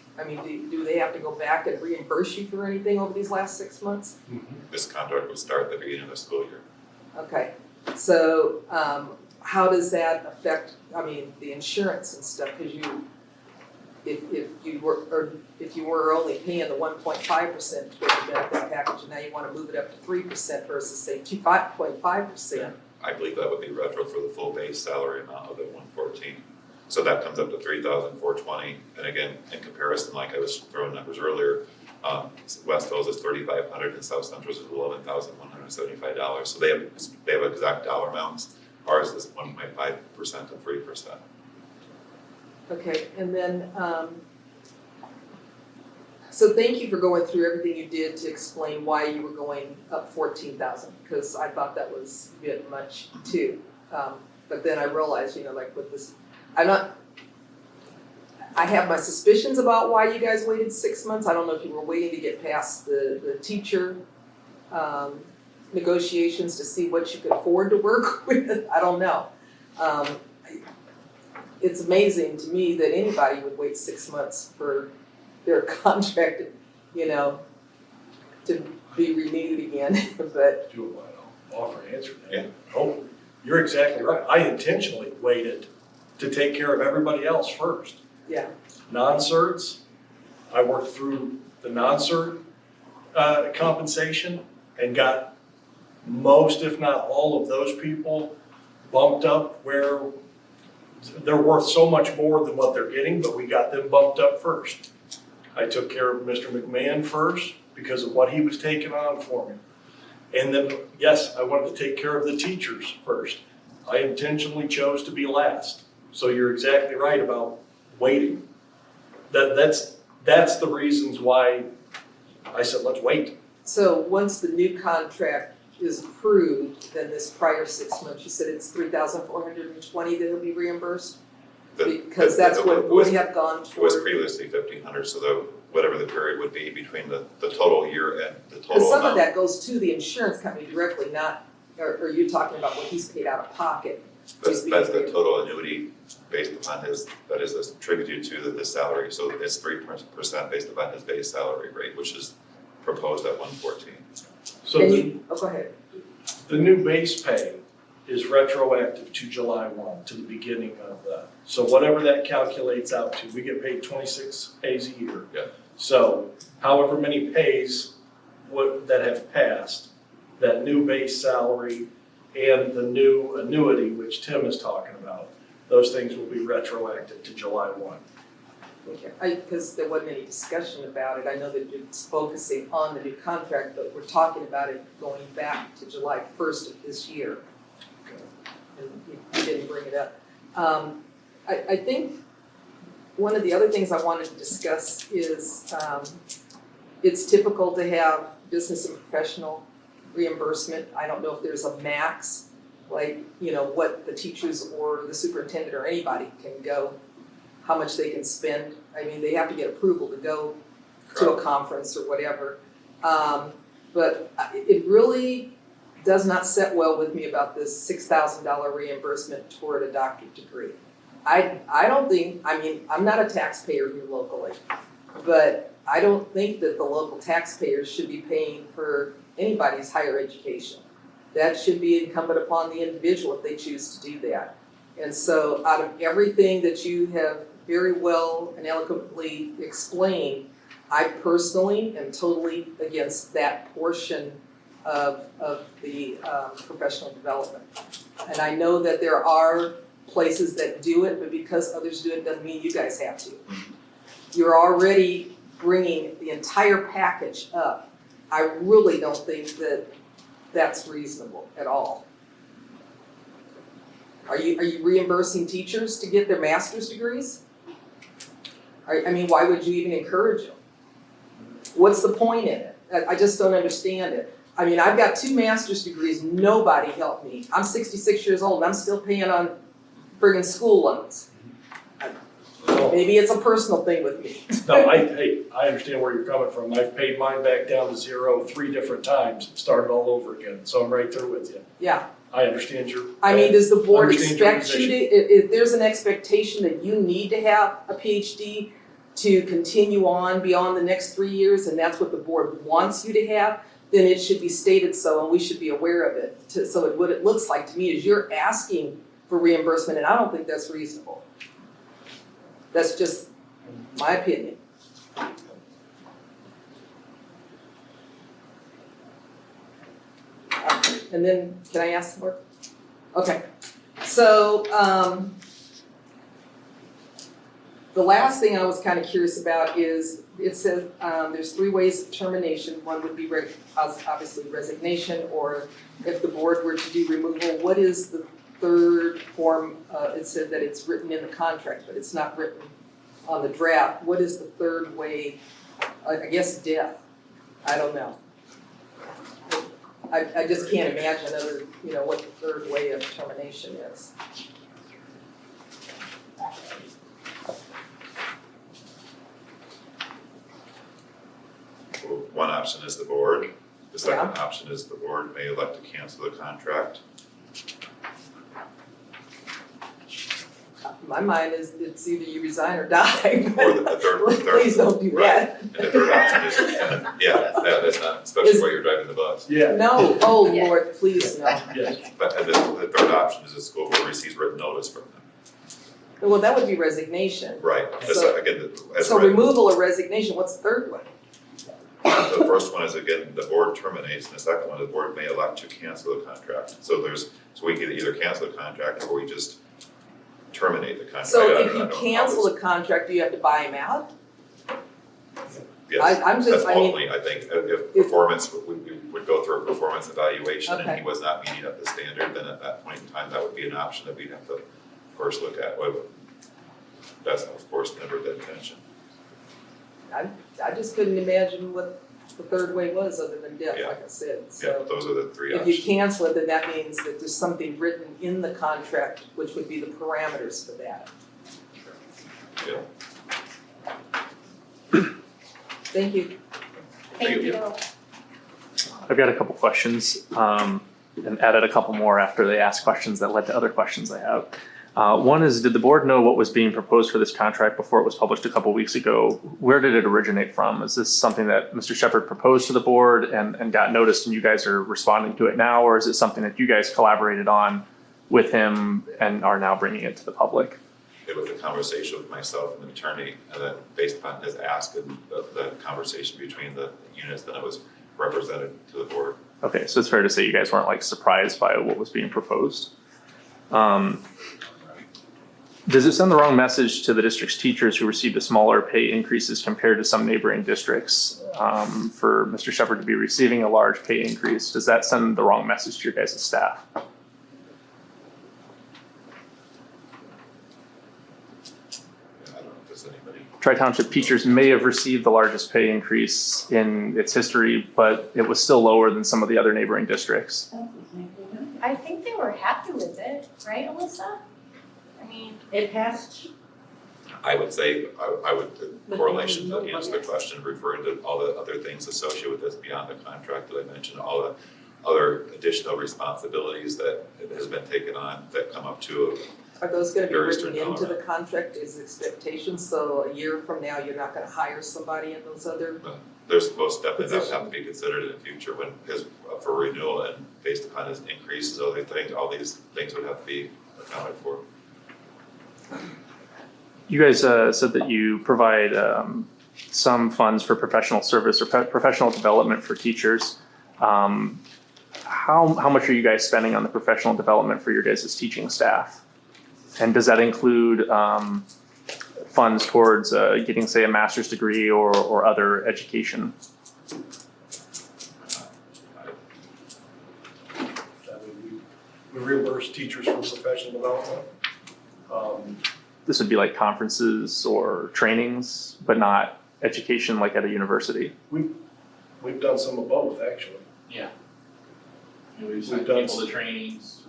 Speaker 6: they have to go back and reimburse you for anything over these last 6 months?
Speaker 2: This contract would start at the beginning of the school year.
Speaker 6: Okay, so how does that affect, the insurance and stuff, because if you were only paying the 1.5% toward the benefit package, and now you wanna move it up to 3% versus say 5.5%.
Speaker 2: I believe that would be retro for the full base salary amount of the 114. So that comes up to 3,420, and again, in comparison, like I was throwing numbers earlier, West Hills is 3,500 and South Central's is $11,175. So they have exact dollar amounts. Ours is 1.5% to 3%.
Speaker 6: Okay, and then, so thank you for going through everything you did to explain why you were going up 14,000, because I thought that was a bit much too. But then I realized, like with this, I have my suspicions about why you guys waited 6 months. I don't know if you were waiting to get past the teacher negotiations to see what you could afford to work with. I don't know. It's amazing to me that anybody would wait 6 months for their contract, to be renewed again, but.
Speaker 3: Do it, I'll offer an answer to that.
Speaker 2: Yeah.
Speaker 3: Oh, you're exactly right. I intentionally waited to take care of everybody else first.
Speaker 6: Yeah.
Speaker 3: Non-certs, I worked through the non-cert compensation and got most, if not all of those people bumped up where they're worth so much more than what they're getting, but we got them bumped up first. I took care of Mr. McMahon first because of what he was taking on for me. And then, yes, I wanted to take care of the teachers first. I intentionally chose to be last. So you're exactly right about waiting. That's the reasons why I said, let's wait.
Speaker 6: So once the new contract is approved, then this prior 6 months, you said it's 3,420 that will be reimbursed? Because that's what would have gone
Speaker 2: It was
Speaker 6: toward.
Speaker 2: previously 1,500, so whatever the period would be between the total year and the total
Speaker 6: Because some of
Speaker 2: amount.
Speaker 6: that goes to the insurance company directly, not, or are you talking about what he's paid out of pocket?
Speaker 2: That's the total annuity based upon that is attributed to the salary, so it's 3% based upon his base salary rate, which is proposed at 114.
Speaker 3: So
Speaker 6: Go ahead.
Speaker 3: the new base pay is retroactive to July 1, to the beginning of that. So whatever that calculates out to, we get paid 26 pays a year.
Speaker 2: Yeah.
Speaker 3: So however many pays that have passed, that new base salary and the new annuity, which Tim is talking about, those things will be retroactive to July 1.
Speaker 6: Okay, because there wasn't any discussion about it. I know that it's focusing on the new contract, but we're talking about it going back to July 1st of this year. And you didn't bring it up. I think one of the other things I wanted to discuss is it's typical to have business and professional reimbursement. I don't know if there's a max, like, what the teachers or the superintendent or anybody can go, how much they can spend. I mean, they have to get approval to go to a conference or whatever. But it really does not set well with me about this $6,000 reimbursement toward a doctorate degree. I don't think, I'm not a taxpayer here locally, but I don't think that the local taxpayers should be paying for anybody's higher education. That should be incumbent upon the individual if they choose to do that. And so out of everything that you have very well and eloquently explained, I personally am totally against that portion of the professional development. And I know that there are places that do it, but because others do it doesn't mean you guys have to. You're already bringing the entire package up. I really don't think that that's reasonable at all. Are you reimbursing teachers to get their master's degrees? Why would you even encourage them? What's the point in it? I just don't understand it. I've got 2 master's degrees, nobody helped me. I'm 66 years old, I'm still paying on friggin' school loans. Maybe it's a personal thing with me.
Speaker 3: No, I understand where you're coming from. I've paid mine back down to 0 3 different times, started all over again, so I'm right there with you.
Speaker 6: Yeah.
Speaker 3: I understand your.
Speaker 6: Does the board
Speaker 3: understand your
Speaker 6: expect you to, if there's an expectation that you need to have a PhD to continue on beyond the next 3 years, and that's what the board wants you to have, then it should be stated so, and we should be aware of it. So what it looks like to me is you're asking for reimbursement, and I don't think that's reasonable. That's just My opinion. And then, can I ask more? Okay, so, the last thing I was kind of curious about is, it says, there's 3 ways of termination. One would be obviously resignation, or if the board were to do removal, what is the third form? It said that it's written in the contract, but it's not written on the draft. What is the third way? I guess death. I don't know. I just can't imagine what the third way of termination is.
Speaker 2: Well, one option is the board. The second option is the board may elect to cancel the contract.
Speaker 6: My mind is it's either you resign or die.
Speaker 2: Or the third.
Speaker 6: Please don't do that.
Speaker 2: And the third option is, that's not, especially while you're driving the bus.
Speaker 3: Yeah.
Speaker 6: No, oh Lord, please no.
Speaker 3: Yes.
Speaker 2: But the third option is the school board receives written notice from them.
Speaker 6: Well, that would be resignation.
Speaker 2: Right, that's
Speaker 6: So-
Speaker 2: again, as
Speaker 6: So
Speaker 2: read,
Speaker 6: removal or resignation, what's the third one?
Speaker 2: the first one is again, the board terminates, and the second one, the board may elect to cancel the contract. So we can either cancel the contract or we just terminate the contract.
Speaker 6: So
Speaker 2: I
Speaker 6: if
Speaker 2: don't
Speaker 6: you
Speaker 2: know how
Speaker 6: cancel
Speaker 2: this-
Speaker 6: the contract, do you have to buy him out?
Speaker 2: Yes,
Speaker 6: I'm just-
Speaker 2: that's
Speaker 6: I mean-
Speaker 2: ultimately, I think, if performance, we would go through a performance evaluation and
Speaker 6: Okay.
Speaker 2: he was not meeting up the standard, then at that point in time, that would be an option that we'd have to, of course, look at. That's, of course, never the intention.
Speaker 6: I just couldn't imagine what the third way was other than death,
Speaker 2: Yeah.
Speaker 6: like I said,
Speaker 2: Yeah,
Speaker 6: so.
Speaker 2: those are the 3
Speaker 6: If you
Speaker 2: options.
Speaker 6: cancel it, then that means that there's something written in the contract, which would be the parameters for that.
Speaker 2: Yeah.
Speaker 6: Thank you.
Speaker 4: Thank you.
Speaker 13: I've got a couple questions, and added a couple more after they asked questions that led to other questions I have. One is, did the board know what was being proposed for this contract before it was published a couple weeks ago? Where did it originate from? Is this something that Mr. Shepherd proposed to the board and got noticed and you guys are responding to it now? Or is it something that you guys collaborated on with him and are now bringing it to the public?
Speaker 2: It was a conversation with myself and the attorney, and then based upon his ask and the conversation between the units, then it was represented to the board.
Speaker 13: Okay, so it's fair to say you guys weren't like surprised by what was being proposed. Does it send the wrong message to the district's teachers who received a smaller pay increases compared to some neighboring districts? For Mr. Shepherd to be receiving a large pay increase, does that send the wrong message to your guys' staff?
Speaker 2: I don't know if there's anybody.
Speaker 13: Tri-Township teachers may have received the largest pay increase in its history, but it was still lower than some of the other neighboring districts.
Speaker 4: I think they were happy with it, right, Alyssa? I mean,
Speaker 7: It passed.
Speaker 2: I would say, I would, correlation to answer the question, referring to all the other things associated with this beyond the contract that I mentioned, all the other additional responsibilities that has been taken on that come up to
Speaker 6: Are those gonna be
Speaker 2: Very
Speaker 6: written
Speaker 2: strict
Speaker 6: into the
Speaker 2: tolerance.
Speaker 6: contract as expectations, so a year from now, you're not gonna hire somebody in those other?
Speaker 2: there's most definitely that would have to be considered in the future when his, for renewal and based upon his increases, other things, all these things would have to be accounted for.
Speaker 13: You guys said that you provide some funds for professional service or professional development for teachers. How much are you guys spending on the professional development for your guys' teaching staff? And does that include funds towards getting, say, a master's degree or other education?
Speaker 3: We reimburse teachers for professional development.
Speaker 13: This would be like conferences or trainings, but not education like at a university.
Speaker 3: We've done some of both, actually.
Speaker 11: Yeah. And we've sent
Speaker 3: done
Speaker 11: people to trainings,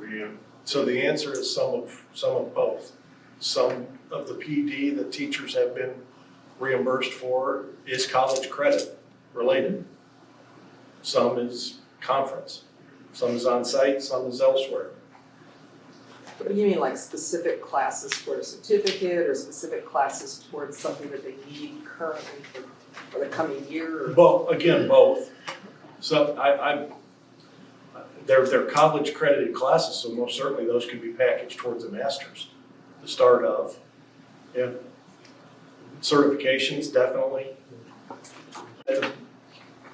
Speaker 3: So the answer is some of both. Some of the PD that teachers have been reimbursed for is college credit related. Some is conference, some is on site, some is elsewhere.
Speaker 6: What do you mean, like specific classes for a certificate or specific classes towards something that they need currently for the coming year? Or?
Speaker 3: Both. So they're college credited classes, so most certainly those could be packaged towards a master's, the start of, yeah. Certifications, definitely. At the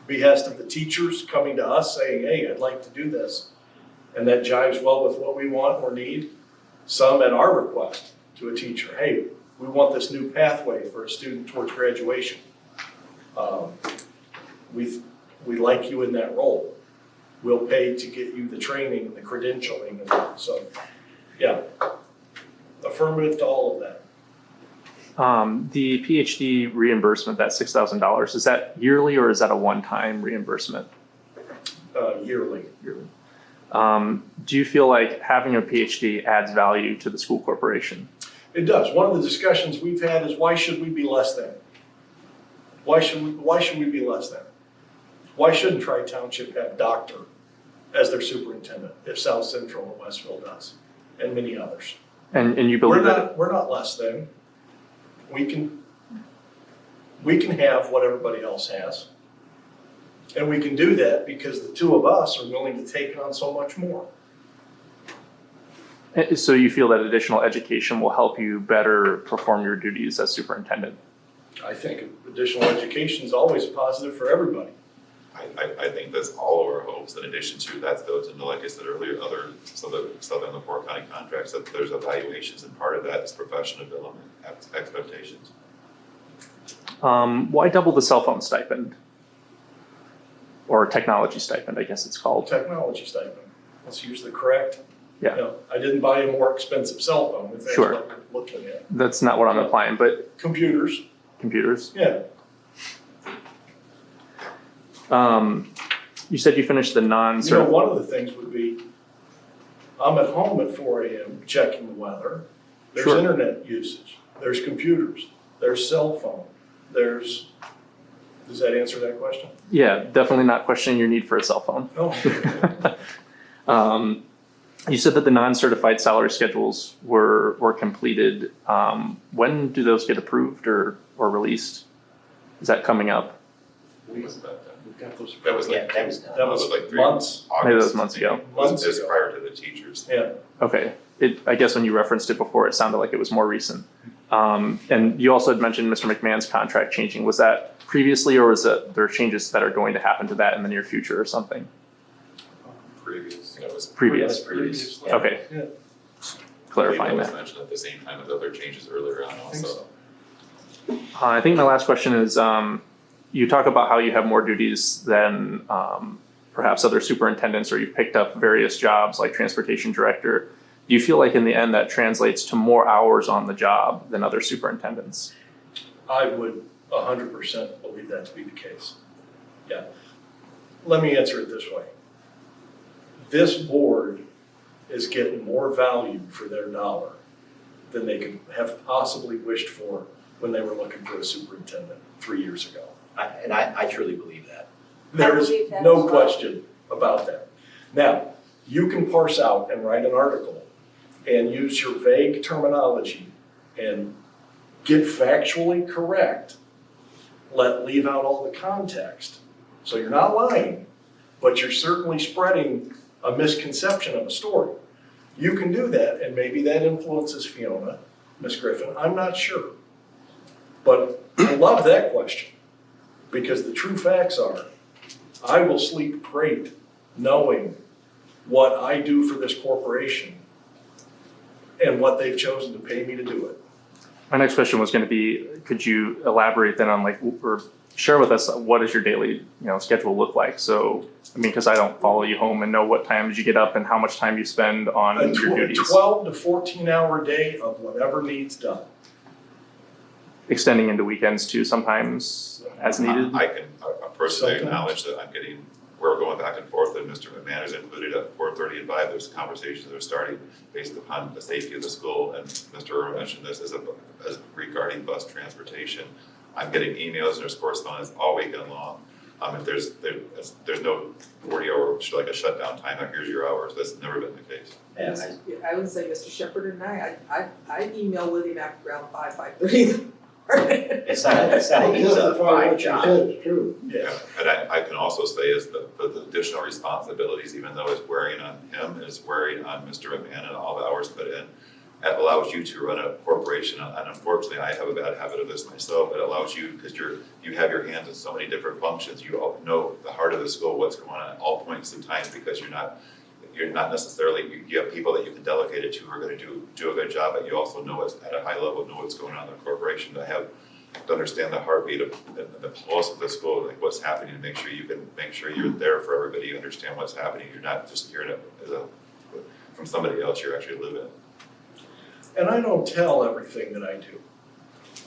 Speaker 3: behest of the teachers coming to us saying, hey, I'd like to do this. And that jives well with what we want or need. Some at our request to a teacher, hey, we want this new pathway for a student towards graduation. We like you in that role. We'll pay to get you the training and the credentialing and that. So, yeah, affirmative to all of that.
Speaker 13: The PhD reimbursement, that $6,000, is that yearly or is that a one-time reimbursement?
Speaker 3: Yearly.
Speaker 13: Yearly. Do you feel like having a PhD adds value to the school corporation?
Speaker 3: It does. One of the discussions we've had is why should we be less than? Why should we be less than? Why shouldn't Tri-Township have doctor as their superintendent if South Central and Westville does, and many others?
Speaker 13: And you believe
Speaker 3: We're not less than. We can have what everybody else has. And we can do that because the two of us are willing to take on so much more.
Speaker 13: So you feel that additional education will help you better perform your duties as superintendent?
Speaker 3: I think additional education is always positive for everybody.
Speaker 2: I think that's all of our hopes, in addition to that's built into, like I said earlier, other stuff in the Fort County contracts, that there's evaluations, and part of that is professional development expectations.
Speaker 13: Why double the cell phone stipend? Or technology stipend, I guess it's called.
Speaker 3: Technology stipend. Let's use the correct.
Speaker 13: Yeah.
Speaker 3: You know, I didn't buy a more expensive cell phone, if that's
Speaker 13: Sure.
Speaker 3: what you're looking at.
Speaker 13: That's not what I'm implying, but
Speaker 3: Computers,
Speaker 13: computers.
Speaker 3: yeah.
Speaker 13: You said you finished the
Speaker 3: You know,
Speaker 13: non-cert.
Speaker 3: one of the things would be, I'm at home at 4 a.m. checking the weather. There's
Speaker 13: Sure.
Speaker 3: internet usage, there's computers, there's cell phone, does that answer that question?
Speaker 13: Yeah, definitely not questioning your need for a cell phone.
Speaker 3: Oh.
Speaker 13: You said that the non-certified salary schedules were completed. When do those get approved or released? Is that coming up?
Speaker 2: When was that done?
Speaker 3: We've got those.
Speaker 2: That was
Speaker 1: Yeah,
Speaker 2: like,
Speaker 1: that was done.
Speaker 3: That was
Speaker 2: like
Speaker 3: months.
Speaker 13: Maybe that was
Speaker 2: August.
Speaker 13: months ago.
Speaker 3: Months
Speaker 2: This
Speaker 3: ago.
Speaker 2: prior to the teachers.
Speaker 3: Yeah,
Speaker 13: Okay. I guess when you referenced it before, it sounded like it was more recent. And you also had mentioned Mr. McMahon's contract changing. Was that previously, or was that there are changes that are going to happen to that in the near future or something?
Speaker 2: Previous, that was.
Speaker 13: Previous.
Speaker 3: previously.
Speaker 13: Okay.
Speaker 3: Yeah.
Speaker 13: Clarifying
Speaker 2: was
Speaker 13: that.
Speaker 2: mentioned at the same time as other changes earlier on
Speaker 3: I think
Speaker 2: also.
Speaker 3: so.
Speaker 13: I think my last question is, you talk about how you have more duties than perhaps other superintendents, or you've picked up various jobs like transportation director. Do you feel like in the end that translates to more hours on the job than other superintendents?
Speaker 3: I would 100% believe that to be the case. Yeah. Let me answer it this way. This board is getting more value for their dollar than they could have possibly wished for when they were looking for a superintendent 3 years ago.
Speaker 1: I truly believe that.
Speaker 3: There is
Speaker 4: believe that
Speaker 3: no
Speaker 4: as well.
Speaker 3: question about that. Now, you can parse out and write an article and use your vague terminology and get factually correct, leave out all the context. So you're not lying, but you're certainly spreading a misconception of a story. You can do that, and maybe that influences Fiona, Ms. Griffin, I'm not sure. But I love that question, because the true facts are, I will sleep great knowing what I do for this corporation and what they've chosen to pay me to do it.
Speaker 13: My next question was going to be, could you elaborate then on or share with us what does your daily, schedule look like? So, because I don't follow you home and know what times you get up and how much time you spend on
Speaker 3: A
Speaker 13: your duties.
Speaker 3: 12 to 14 hour day of whatever needs done.
Speaker 13: Extending into weekends too, sometimes as needed.
Speaker 2: I can personally
Speaker 3: Sometimes.
Speaker 2: acknowledge that we're going back and forth, and Mr. McMahon is included at 4:30 and 5. There's conversations that are starting based upon the safety of the school, and Mr. Irwin mentioned this as regarding bus transportation. I'm getting emails and there's correspondence all weekend long. If there's no 40-hour, like a shutdown time, here's your hours. That's never been the case.
Speaker 1: Yeah,
Speaker 6: I would say Mr. Shepherd and I email with him after around 5:30.
Speaker 1: it's not an 8 to 5 job.
Speaker 8: It's true.
Speaker 3: Yeah.
Speaker 2: And I can also say is the additional responsibilities, even though it's wearing on him, it's wearing on Mr. McMahon and all the hours put in. That allows you to run a corporation, and unfortunately, I have a bad habit of this myself. It allows you, because you have your hands in so many different functions, you all know the heart of the school, what's going on at all points in time, because you're not necessarily, you have people that you can delegate it to who are gonna do a good job, but you also know at a high level, know what's going on in the corporation, to understand the heartbeat of the pulse of the school, like what's happening, and make sure you're there for everybody, you understand what's happening, you're not just hearing it from somebody else, you're actually living it.
Speaker 3: And I don't tell everything that I do.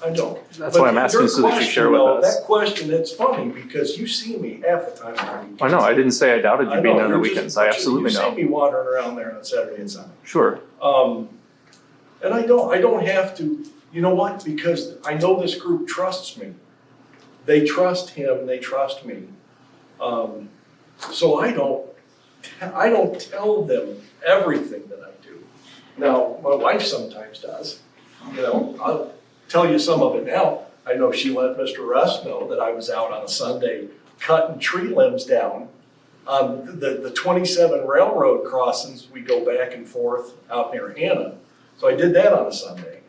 Speaker 3: I don't.
Speaker 13: That's why I'm asking so that you share with us.
Speaker 3: That question, it's funny because you see me half the time on the weekends.
Speaker 13: I know, I didn't say I doubted you being on the
Speaker 3: you're
Speaker 13: weekends,
Speaker 3: just-
Speaker 13: I absolutely know.
Speaker 3: You see me wandering around there on Saturday and Sunday.
Speaker 13: Sure,
Speaker 3: And I don't have to, you know what? Because I know this group trusts me. They trust him, they trust me. So I don't tell them everything that I do. Now, my wife sometimes does, you know, I'll tell you some of it now. I know she let Mr. Russ know that I was out on a Sunday cutting tree limbs down on the 27 railroad crossings. We go back and forth out near Hannah. So I did that on a Sunday.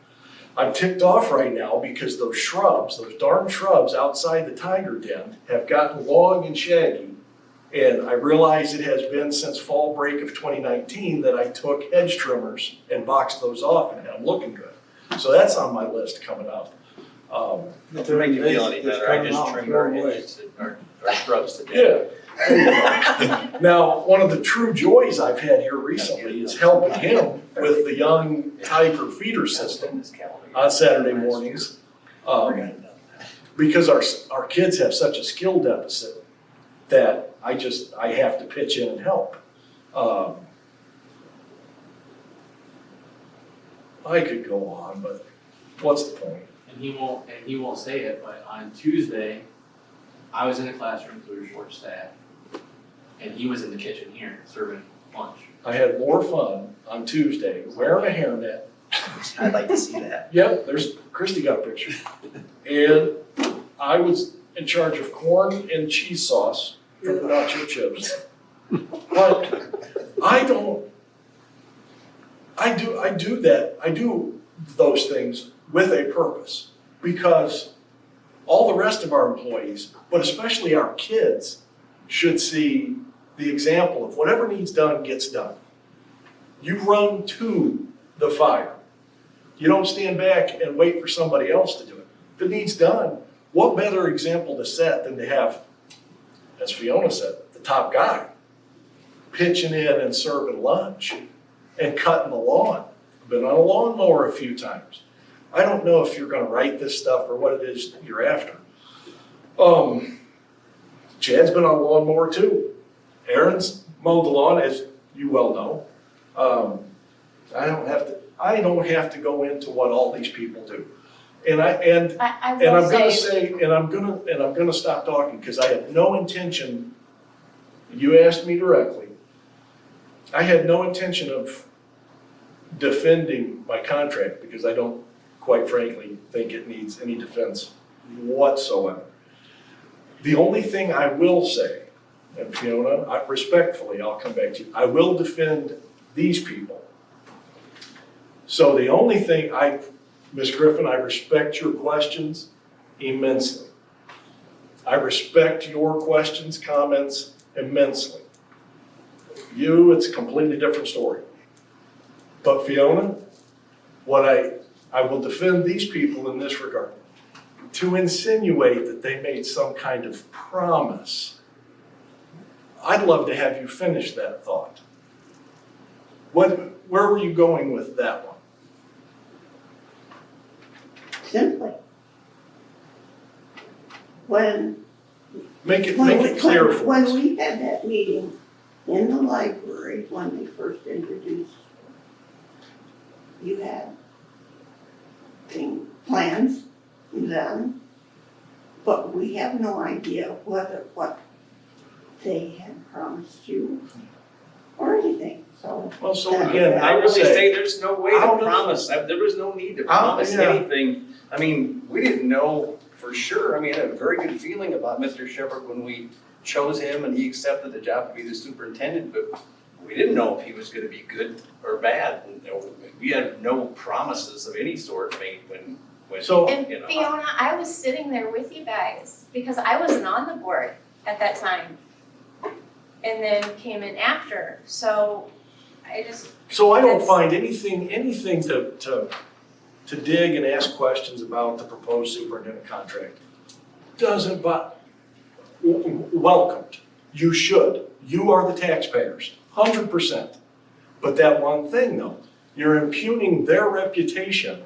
Speaker 3: I'm ticked off right now because those darn shrubs outside the tiger den have gotten long and shaggy. And I realize it has been since fall break of 2019 that I took hedge trimmers and boxed those off, and I'm looking good. So that's on my list coming up.
Speaker 12: To make you feel any better, I just trimmed our hedges, our shrubs today.
Speaker 3: Yeah. There you go. Now, one of the true joys I've had here recently is helping him with the young tiger feeder system on Saturday mornings. Because our kids have such a skill deficit that I have to pitch in and help. I could go on, but what's the point?
Speaker 11: And he won't say it, but on Tuesday, I was in the classroom because we were short staffed. And he was in the kitchen here serving lunch.
Speaker 3: I had more fun on Tuesday wearing a hairnet.
Speaker 1: I'd like to see that.
Speaker 3: Yep, there's, Christy got a picture. And I was in charge of corn and cheese sauce for the nacho chips. But I do those things with a purpose, because all the rest of our employees, but especially our kids, should see the example of whatever needs done gets done. You run to the fire. You don't stand back and wait for somebody else to do it. If it needs done, what better example to set than to have, as Fiona said, the top guy pitching in and serving lunch and cutting the lawn. I've been on a lawnmower a few times. I don't know if you're gonna write this stuff or what it is you're after. Chad's been on a lawnmower too. Aaron's mowed the lawn, as you well know. I don't have to go into what all these people do. And I'm gonna stop talking because I have no intention, you asked me directly, I had no intention of defending my contract because I don't, quite frankly, think it needs any defense whatsoever. The only thing I will say, and Fiona, respectfully, I'll come back to you, I will defend these people. So the only thing Ms. Griffin, I respect your questions immensely. I respect your questions, comments immensely. You, it's a completely different story. But Fiona, I will defend these people in this regard. To insinuate that they made some kind of promise, I'd love to have you finish that thought. Where were you going with that one?
Speaker 7: Simply,
Speaker 3: Make it clear for
Speaker 7: when
Speaker 3: us.
Speaker 7: we had that meeting in the library, when they first introduced, you had plans done, but we have no idea what they had promised you or anything, so.
Speaker 3: Well, so again,
Speaker 12: I
Speaker 3: I would
Speaker 12: really say
Speaker 3: say,
Speaker 12: there's no way to
Speaker 3: out of-
Speaker 12: promise, there was no need to promise
Speaker 3: yeah.
Speaker 12: anything. I mean, we didn't know for sure, I mean, I had a very good feeling about Mr. Shepherd when we chose him and he accepted the job to be the superintendent, but we didn't know if he was gonna be good or bad. And, you know, we had no promises of any sort made when,
Speaker 3: So-
Speaker 4: And
Speaker 12: you know.
Speaker 4: Fiona, I was sitting there with you guys because I wasn't on the board at that time. And then came in after, so I just,
Speaker 3: So I don't
Speaker 4: That's-
Speaker 3: find anything to dig and ask questions about the proposed superintendent contract. Doesn't, but welcomed. You should. You are the taxpayers, 100%. But that one thing though, you're impugning their reputation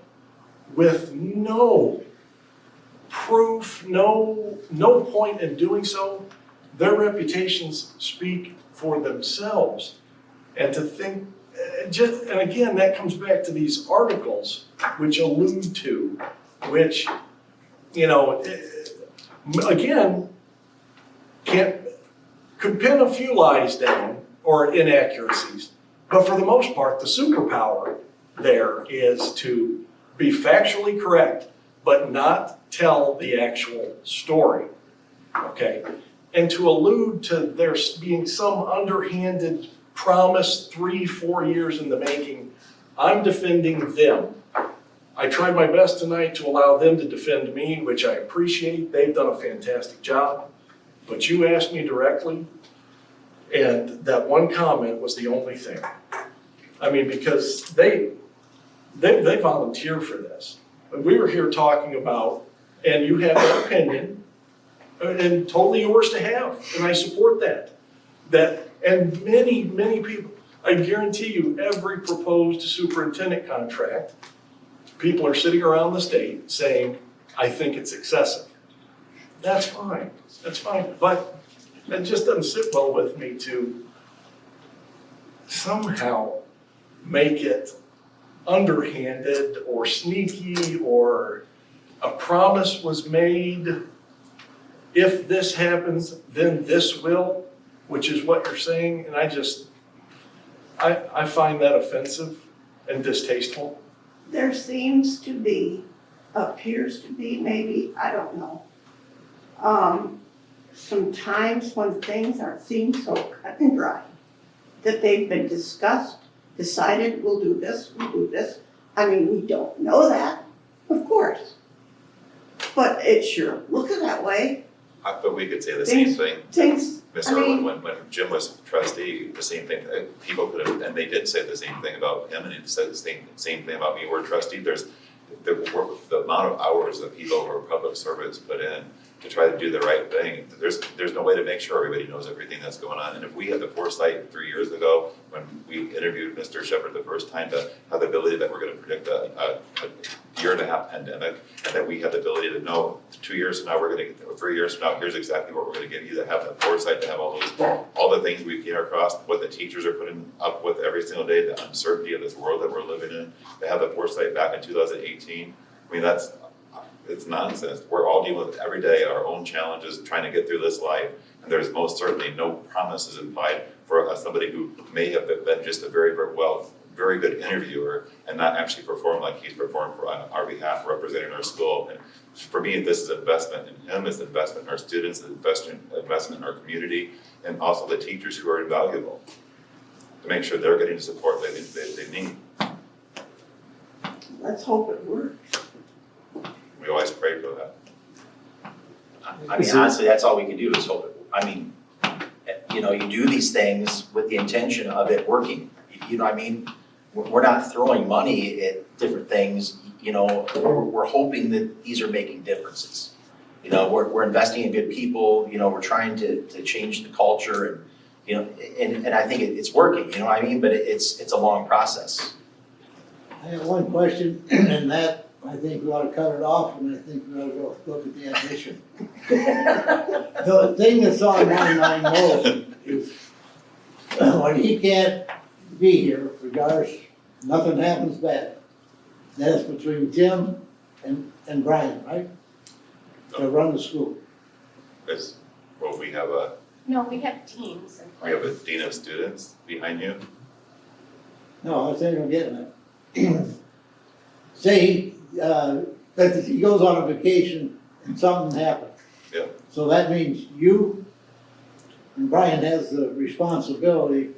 Speaker 3: with no proof, no point in doing so. Their reputations speak for themselves. And to think, and again, that comes back to these articles which allude to, which, you know, again, could pin a few lies down or inaccuracies. But for the most part, the superpower there is to be factually correct, but not tell the actual story, okay? And to allude to there being some underhanded promise 3-4 years in the making, I'm defending them. I tried my best tonight to allow them to defend me, which I appreciate. They've done a fantastic job. But you asked me directly, and that one comment was the only thing. I mean, because they volunteered for this. We were here talking about, and you have an opinion, and totally yours to have, and I support that. And many, many people, I guarantee you, every proposed superintendent contract, people are sitting around the state saying, I think it's excessive. That's fine, but it just doesn't sit well with me to somehow make it underhanded or sneaky, or a promise was made, if this happens, then this will, which is what you're saying, and I find that offensive and distasteful.
Speaker 7: There seems to be, appears to be, maybe, I don't know, some times when things aren't seem so cut and dry, that they've been discussed, decided, we'll do this. I mean, we don't know that, of course. But it sure looks that way.
Speaker 2: But we could say the same thing.
Speaker 7: Things,
Speaker 2: Mr.
Speaker 7: I mean-
Speaker 2: Irwin, when Jim was trustee, the same thing, people could have, and they did say the same thing about him, and he said the same thing about me, we're trustee, there's the amount of hours that people who are public servants put in to try to do the right thing, there's no way to make sure everybody knows everything that's going on, and if we had the foresight 3 years ago, when we interviewed Mr. Shepherd the first time, to have the ability that we're gonna predict a 1.5-year pandemic, and that we have the ability to know 2 years from now, we're gonna get, 3 years from now, here's exactly what we're gonna give you, to have the foresight, to have all the things we came across, what the teachers are putting up with every single day, the uncertainty of this world that we're living in, to have the foresight back in 2018, I mean, it's nonsense. We're all dealing with every day our own challenges, trying to get through this life, and there's most certainly no promises implied for somebody who may have been just a very good interviewer and not actually perform like he's performed on our behalf, representing our school. And for me, this is investment in him, it's investment in our students, it's investment in our community, and also the teachers who are invaluable, to make sure they're getting the support they need.
Speaker 7: let's hope it works.
Speaker 2: We always pray for that.
Speaker 1: I mean, honestly, that's all we can do is hope it, I mean, you know, you do these things with the intention of it working. You know what I mean? We're not throwing money at different things, you know, we're hoping that these are making differences. You know, we're investing in good people, you know, we're trying to change the culture, and, you know, and I think it's working, you know what I mean? But it's a long process.
Speaker 8: I have one question, and that, I think we ought to cut it off, and I think we ought to go look at the admission. The thing that's on my mind most is, when he can't be here, regardless, nothing happens bad. That's between Tim and Brian, right? To run the school.
Speaker 2: Well, we have
Speaker 4: we have teams in
Speaker 2: we
Speaker 4: place.
Speaker 2: have a dean of students behind you.
Speaker 8: No, I think I'm getting it. Say, that he goes on a vacation and something happens.
Speaker 2: Yeah.
Speaker 8: So that means you and Brian has the responsibility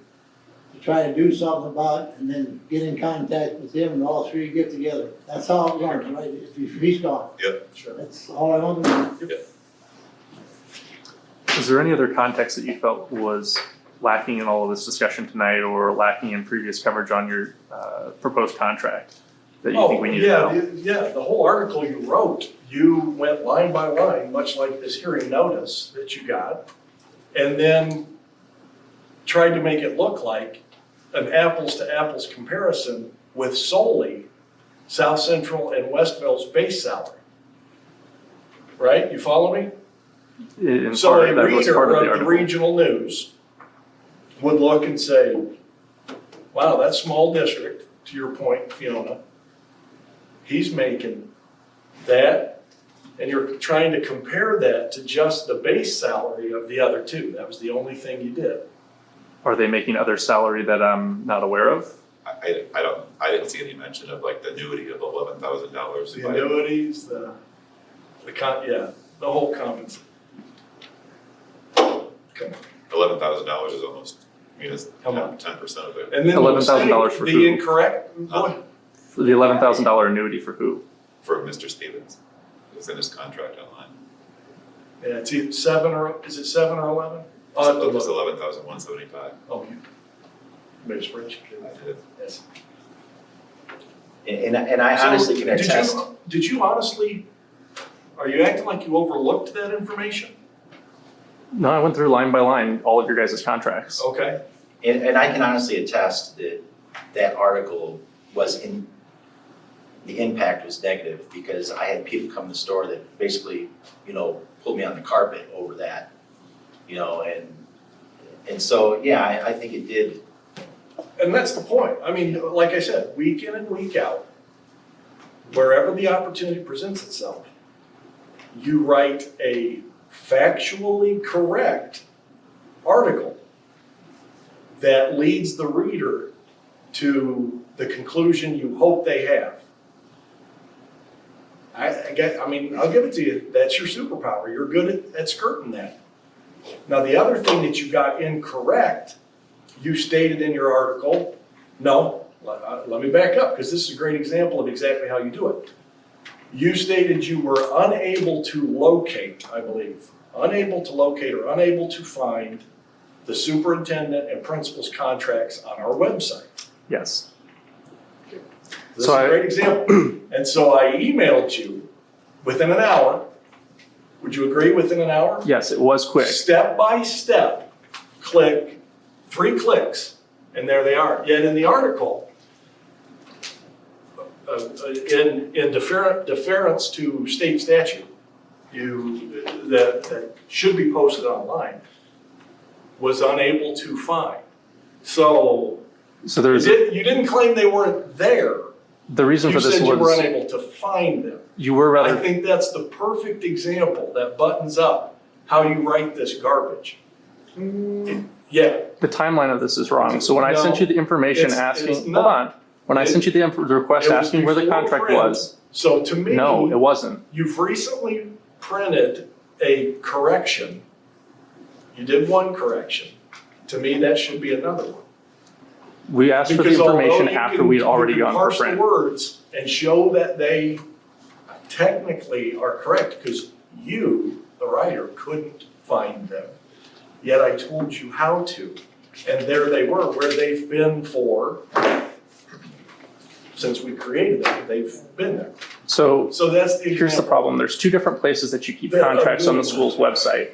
Speaker 8: to try to do something about it and then get in contact with him and all three get together. That's how it runs, right? If he's gone.
Speaker 3: Sure.
Speaker 8: That's all I want to know.
Speaker 13: Is there any other context that you felt was lacking in all of this discussion tonight or lacking in previous coverage on your proposed contract that you think we need to know?
Speaker 3: Yeah, the whole article you wrote, you went line by line, much like this hearing notice that you got, and then tried to make it look like an apples to apples comparison with solely South Central and Westville's base salary. Right? You follow me?
Speaker 13: In
Speaker 3: So
Speaker 13: part,
Speaker 3: a
Speaker 13: that was part
Speaker 3: reader
Speaker 13: of the
Speaker 3: of the
Speaker 13: article.
Speaker 3: regional news would look and say, wow, that small district, to your point, Fiona, he's making that, and you're trying to compare that to just the base salary of the other two. That was the only thing you did.
Speaker 13: Are they making other salary that I'm not aware of?
Speaker 2: I didn't see any mention of like the annuity of $11,000.
Speaker 3: The annuities, the whole compensation. Come on.
Speaker 2: $11,000 is almost, I mean, it's
Speaker 3: Come on.
Speaker 2: 10% of it.
Speaker 3: And then
Speaker 13: $11,000 for
Speaker 3: the
Speaker 13: who?
Speaker 3: incorrect,
Speaker 13: For the $11,000 annuity for who?
Speaker 2: For Mr. Stevens, it's in his contract online.
Speaker 3: yeah, it's either 7 or 11?
Speaker 2: It's 11,175.
Speaker 3: Oh, you made a spreadsheet.
Speaker 2: I did.
Speaker 3: Yes.
Speaker 1: And I honestly can attest.
Speaker 3: Did you honestly, are you acting like you overlooked that information?
Speaker 13: No, I went through line by line all of your guys' contracts.
Speaker 3: Okay.
Speaker 1: And I can honestly attest that that article the impact was negative because I had people come to the store that basically, pulled me on the carpet over that, and so, yeah, I think it did.
Speaker 3: And that's the point. I mean, like I said, week in and week out, wherever the opportunity presents itself, you write a factually correct article that leads the reader to the conclusion you hope they have. I'll give it to you. That's your superpower. You're good at skirting that. Now, the other thing that you got incorrect, you stated in your article, let me back up because this is a great example of exactly how you do it. You stated you were unable to locate, I believe, or unable to find the superintendent and principal's contracts on our website.
Speaker 13: Yes.
Speaker 3: This is a great example. And so I emailed you within an hour. Would you agree within an hour?
Speaker 13: Yes, it was quick.
Speaker 3: Step by step, click, 3 clicks, and there they are. Yet in the article, in deference to state statute, that should be posted online, was unable to find. So
Speaker 13: there's
Speaker 3: you didn't claim they weren't there.
Speaker 13: the reason for this
Speaker 3: You said you were
Speaker 13: was
Speaker 3: unable to find them.
Speaker 13: you were
Speaker 3: I
Speaker 13: rather
Speaker 3: think that's the perfect example that buttons up how you write this garbage. Yeah.
Speaker 13: the timeline of this is wrong. So when I sent you the information
Speaker 3: it's
Speaker 13: asking, hold
Speaker 3: not.
Speaker 13: on, when I sent you the request
Speaker 3: It was
Speaker 13: asking where the
Speaker 3: before
Speaker 13: contract
Speaker 3: print.
Speaker 13: was,
Speaker 3: So to me,
Speaker 13: no, it wasn't.
Speaker 3: you've recently printed a correction. You did one correction. To me, that should be another one.
Speaker 13: We asked for the
Speaker 3: Because although
Speaker 13: information
Speaker 3: you
Speaker 13: after
Speaker 3: can-
Speaker 13: we'd already
Speaker 3: you can
Speaker 13: gone for
Speaker 3: parse the
Speaker 13: print.
Speaker 3: words and show that they technically are correct, because you, the writer, couldn't find them. Yet I told you how to, and there they were, where they've been since we created them, they've been there.
Speaker 13: So
Speaker 3: So that's the
Speaker 13: here's the
Speaker 3: example.
Speaker 13: problem. There's 2 different places that you keep
Speaker 3: That are
Speaker 13: contracts on the
Speaker 3: doing
Speaker 13: school's website.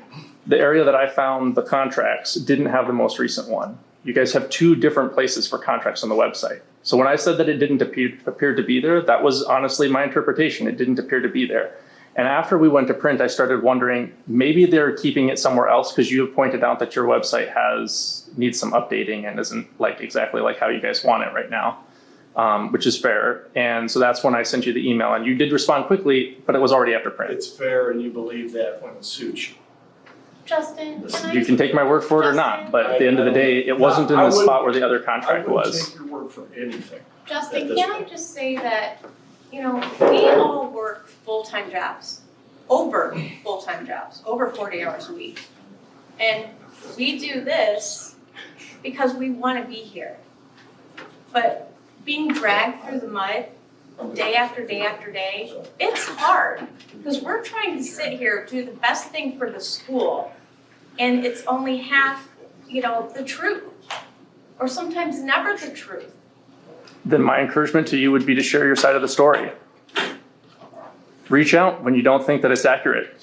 Speaker 13: The area that I found the contracts didn't have the most recent one. You guys have 2 different places for contracts on the website. So when I said that it didn't appear to be there, that was honestly my interpretation. It didn't appear to be there. And after we went to print, I started wondering, maybe they're keeping it somewhere else because you have pointed out that your website needs some updating and isn't exactly like how you guys want it right now, which is fair. And so that's when I sent you the email, and you did respond quickly, but it was already after print.
Speaker 3: It's fair, and you believe that when it suits you.
Speaker 4: Justin,
Speaker 13: You can take my word for it or not, but at the end of the day, it wasn't in the spot where the other contract
Speaker 3: I wouldn't
Speaker 13: was.
Speaker 3: take your word for anything.
Speaker 4: Justin,
Speaker 3: at this
Speaker 4: can I
Speaker 3: point.
Speaker 4: just say that, we all work full-time jobs, over 40 hours a week. And we do this because we wanna be here. But being dragged through the mud day after day after day, it's hard. Because we're trying to sit here, do the best thing for the school, and it's only half, the truth. Or sometimes never the truth.
Speaker 13: Then my encouragement to you would be to share your side of the story. Reach out when you don't think that it's accurate.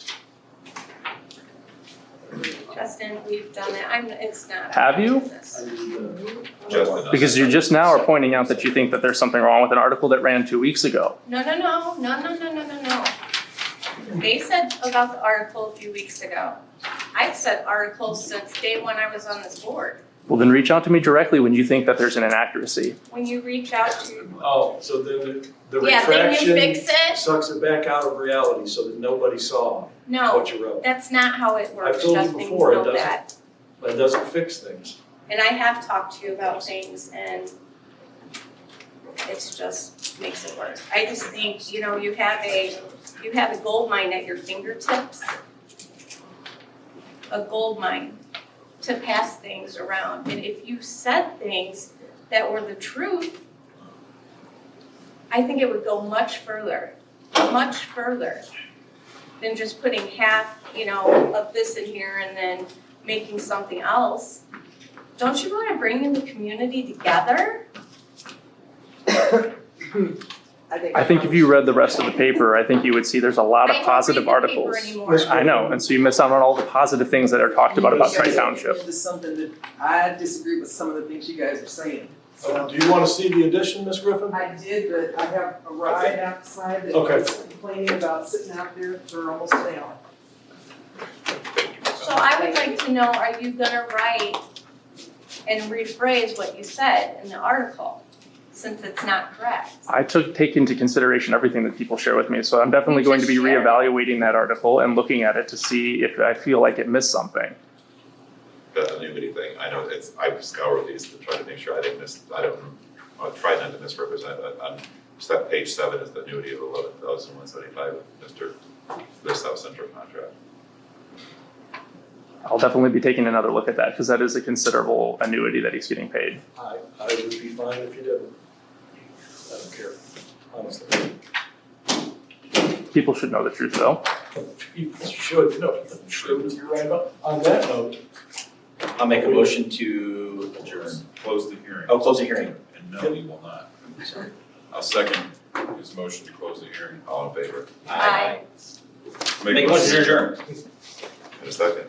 Speaker 4: Justin, we've done it, it's not.
Speaker 13: Have you?
Speaker 2: Justin,
Speaker 13: Because you just now are pointing out that you think that there's something wrong with an article that ran 2 weeks ago.
Speaker 4: No. They said about the article a few weeks ago. I've said articles since day one I was on this board.
Speaker 13: Well, then reach out to me directly when you think that there's an inaccuracy.
Speaker 4: When you reach out to,
Speaker 3: Oh, so then the
Speaker 4: yeah, then you
Speaker 3: retraction
Speaker 4: fix it?
Speaker 3: sucks it back out of reality so that nobody saw
Speaker 4: No,
Speaker 3: what you wrote.
Speaker 4: that's not how it works,
Speaker 3: I've told you
Speaker 4: Justin, you
Speaker 3: before, it
Speaker 4: know
Speaker 3: doesn't.
Speaker 4: that.
Speaker 3: That doesn't fix things.
Speaker 4: And I have talked to you about things and it's just makes it worse. I just think, you have a gold mine at your fingertips. A gold mine to pass things around. And if you said things that were the truth, I think it would go much further than just putting half, of this in here and then making something else. Don't you want to bring in the community together?
Speaker 13: I think if you read the rest of the paper, I think you would see there's a lot of positive
Speaker 4: I
Speaker 13: articles.
Speaker 4: don't read the paper anymore.
Speaker 13: I know, and so you miss out on all the positive things that are talked about Tri-Township.
Speaker 6: Into something that I disagree with some of the things you guys are saying.
Speaker 3: Do you want to see the addition, Ms. Griffin?
Speaker 6: I did, but I have a ride outside that
Speaker 3: Okay.
Speaker 6: was complaining about sitting out there for almost an hour.
Speaker 4: So I would like to know, are you gonna write and rephrase what you said in the article, since it's not correct?
Speaker 13: I take into consideration everything that people share with me, so I'm definitely
Speaker 4: You
Speaker 13: going to be
Speaker 4: just shared it.
Speaker 13: reevaluating that article and looking at it to see if I feel like it missed something.
Speaker 2: the annuity thing, I know I've scoured these to try to make sure I'll try not to misrepresent, on page 7 is the annuity of 11,175 with the South Central contract.
Speaker 13: I'll definitely be taking another look at that because that is a considerable annuity that he's getting paid.
Speaker 3: I would be fine if you didn't. I don't care, honestly.
Speaker 13: People should know the truth though.
Speaker 3: People should know the truth. You're right on that note.
Speaker 1: I'll make a motion to adjourn.
Speaker 5: Close the hearing.
Speaker 1: Oh, close the hearing.
Speaker 5: And no, he will not. I'll second his motion to close the hearing.
Speaker 2: All in favor?
Speaker 4: Aye.
Speaker 1: Make a motion to adjourn.
Speaker 2: In a second.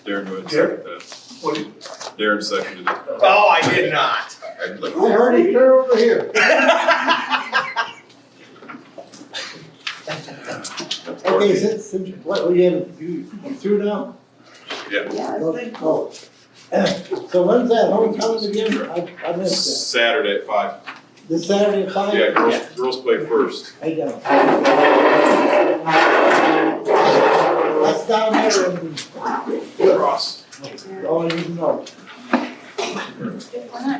Speaker 5: Darren, go ahead and second that.
Speaker 3: What do you?
Speaker 5: Darren seconded it.
Speaker 1: Oh, I did not.
Speaker 2: I'd like
Speaker 8: I heard it clear over here. Okay, since, what, we have, you through now?
Speaker 2: Yeah.
Speaker 7: Yeah, I think
Speaker 8: Oh. So when's that homecoming again? I missed
Speaker 5: Saturday at 5.
Speaker 8: that. This Saturday at 5?
Speaker 5: Yeah, girls play first.
Speaker 8: I got it. That's down there in
Speaker 5: LaCrosse.
Speaker 8: all you know.
Speaker 4: We're not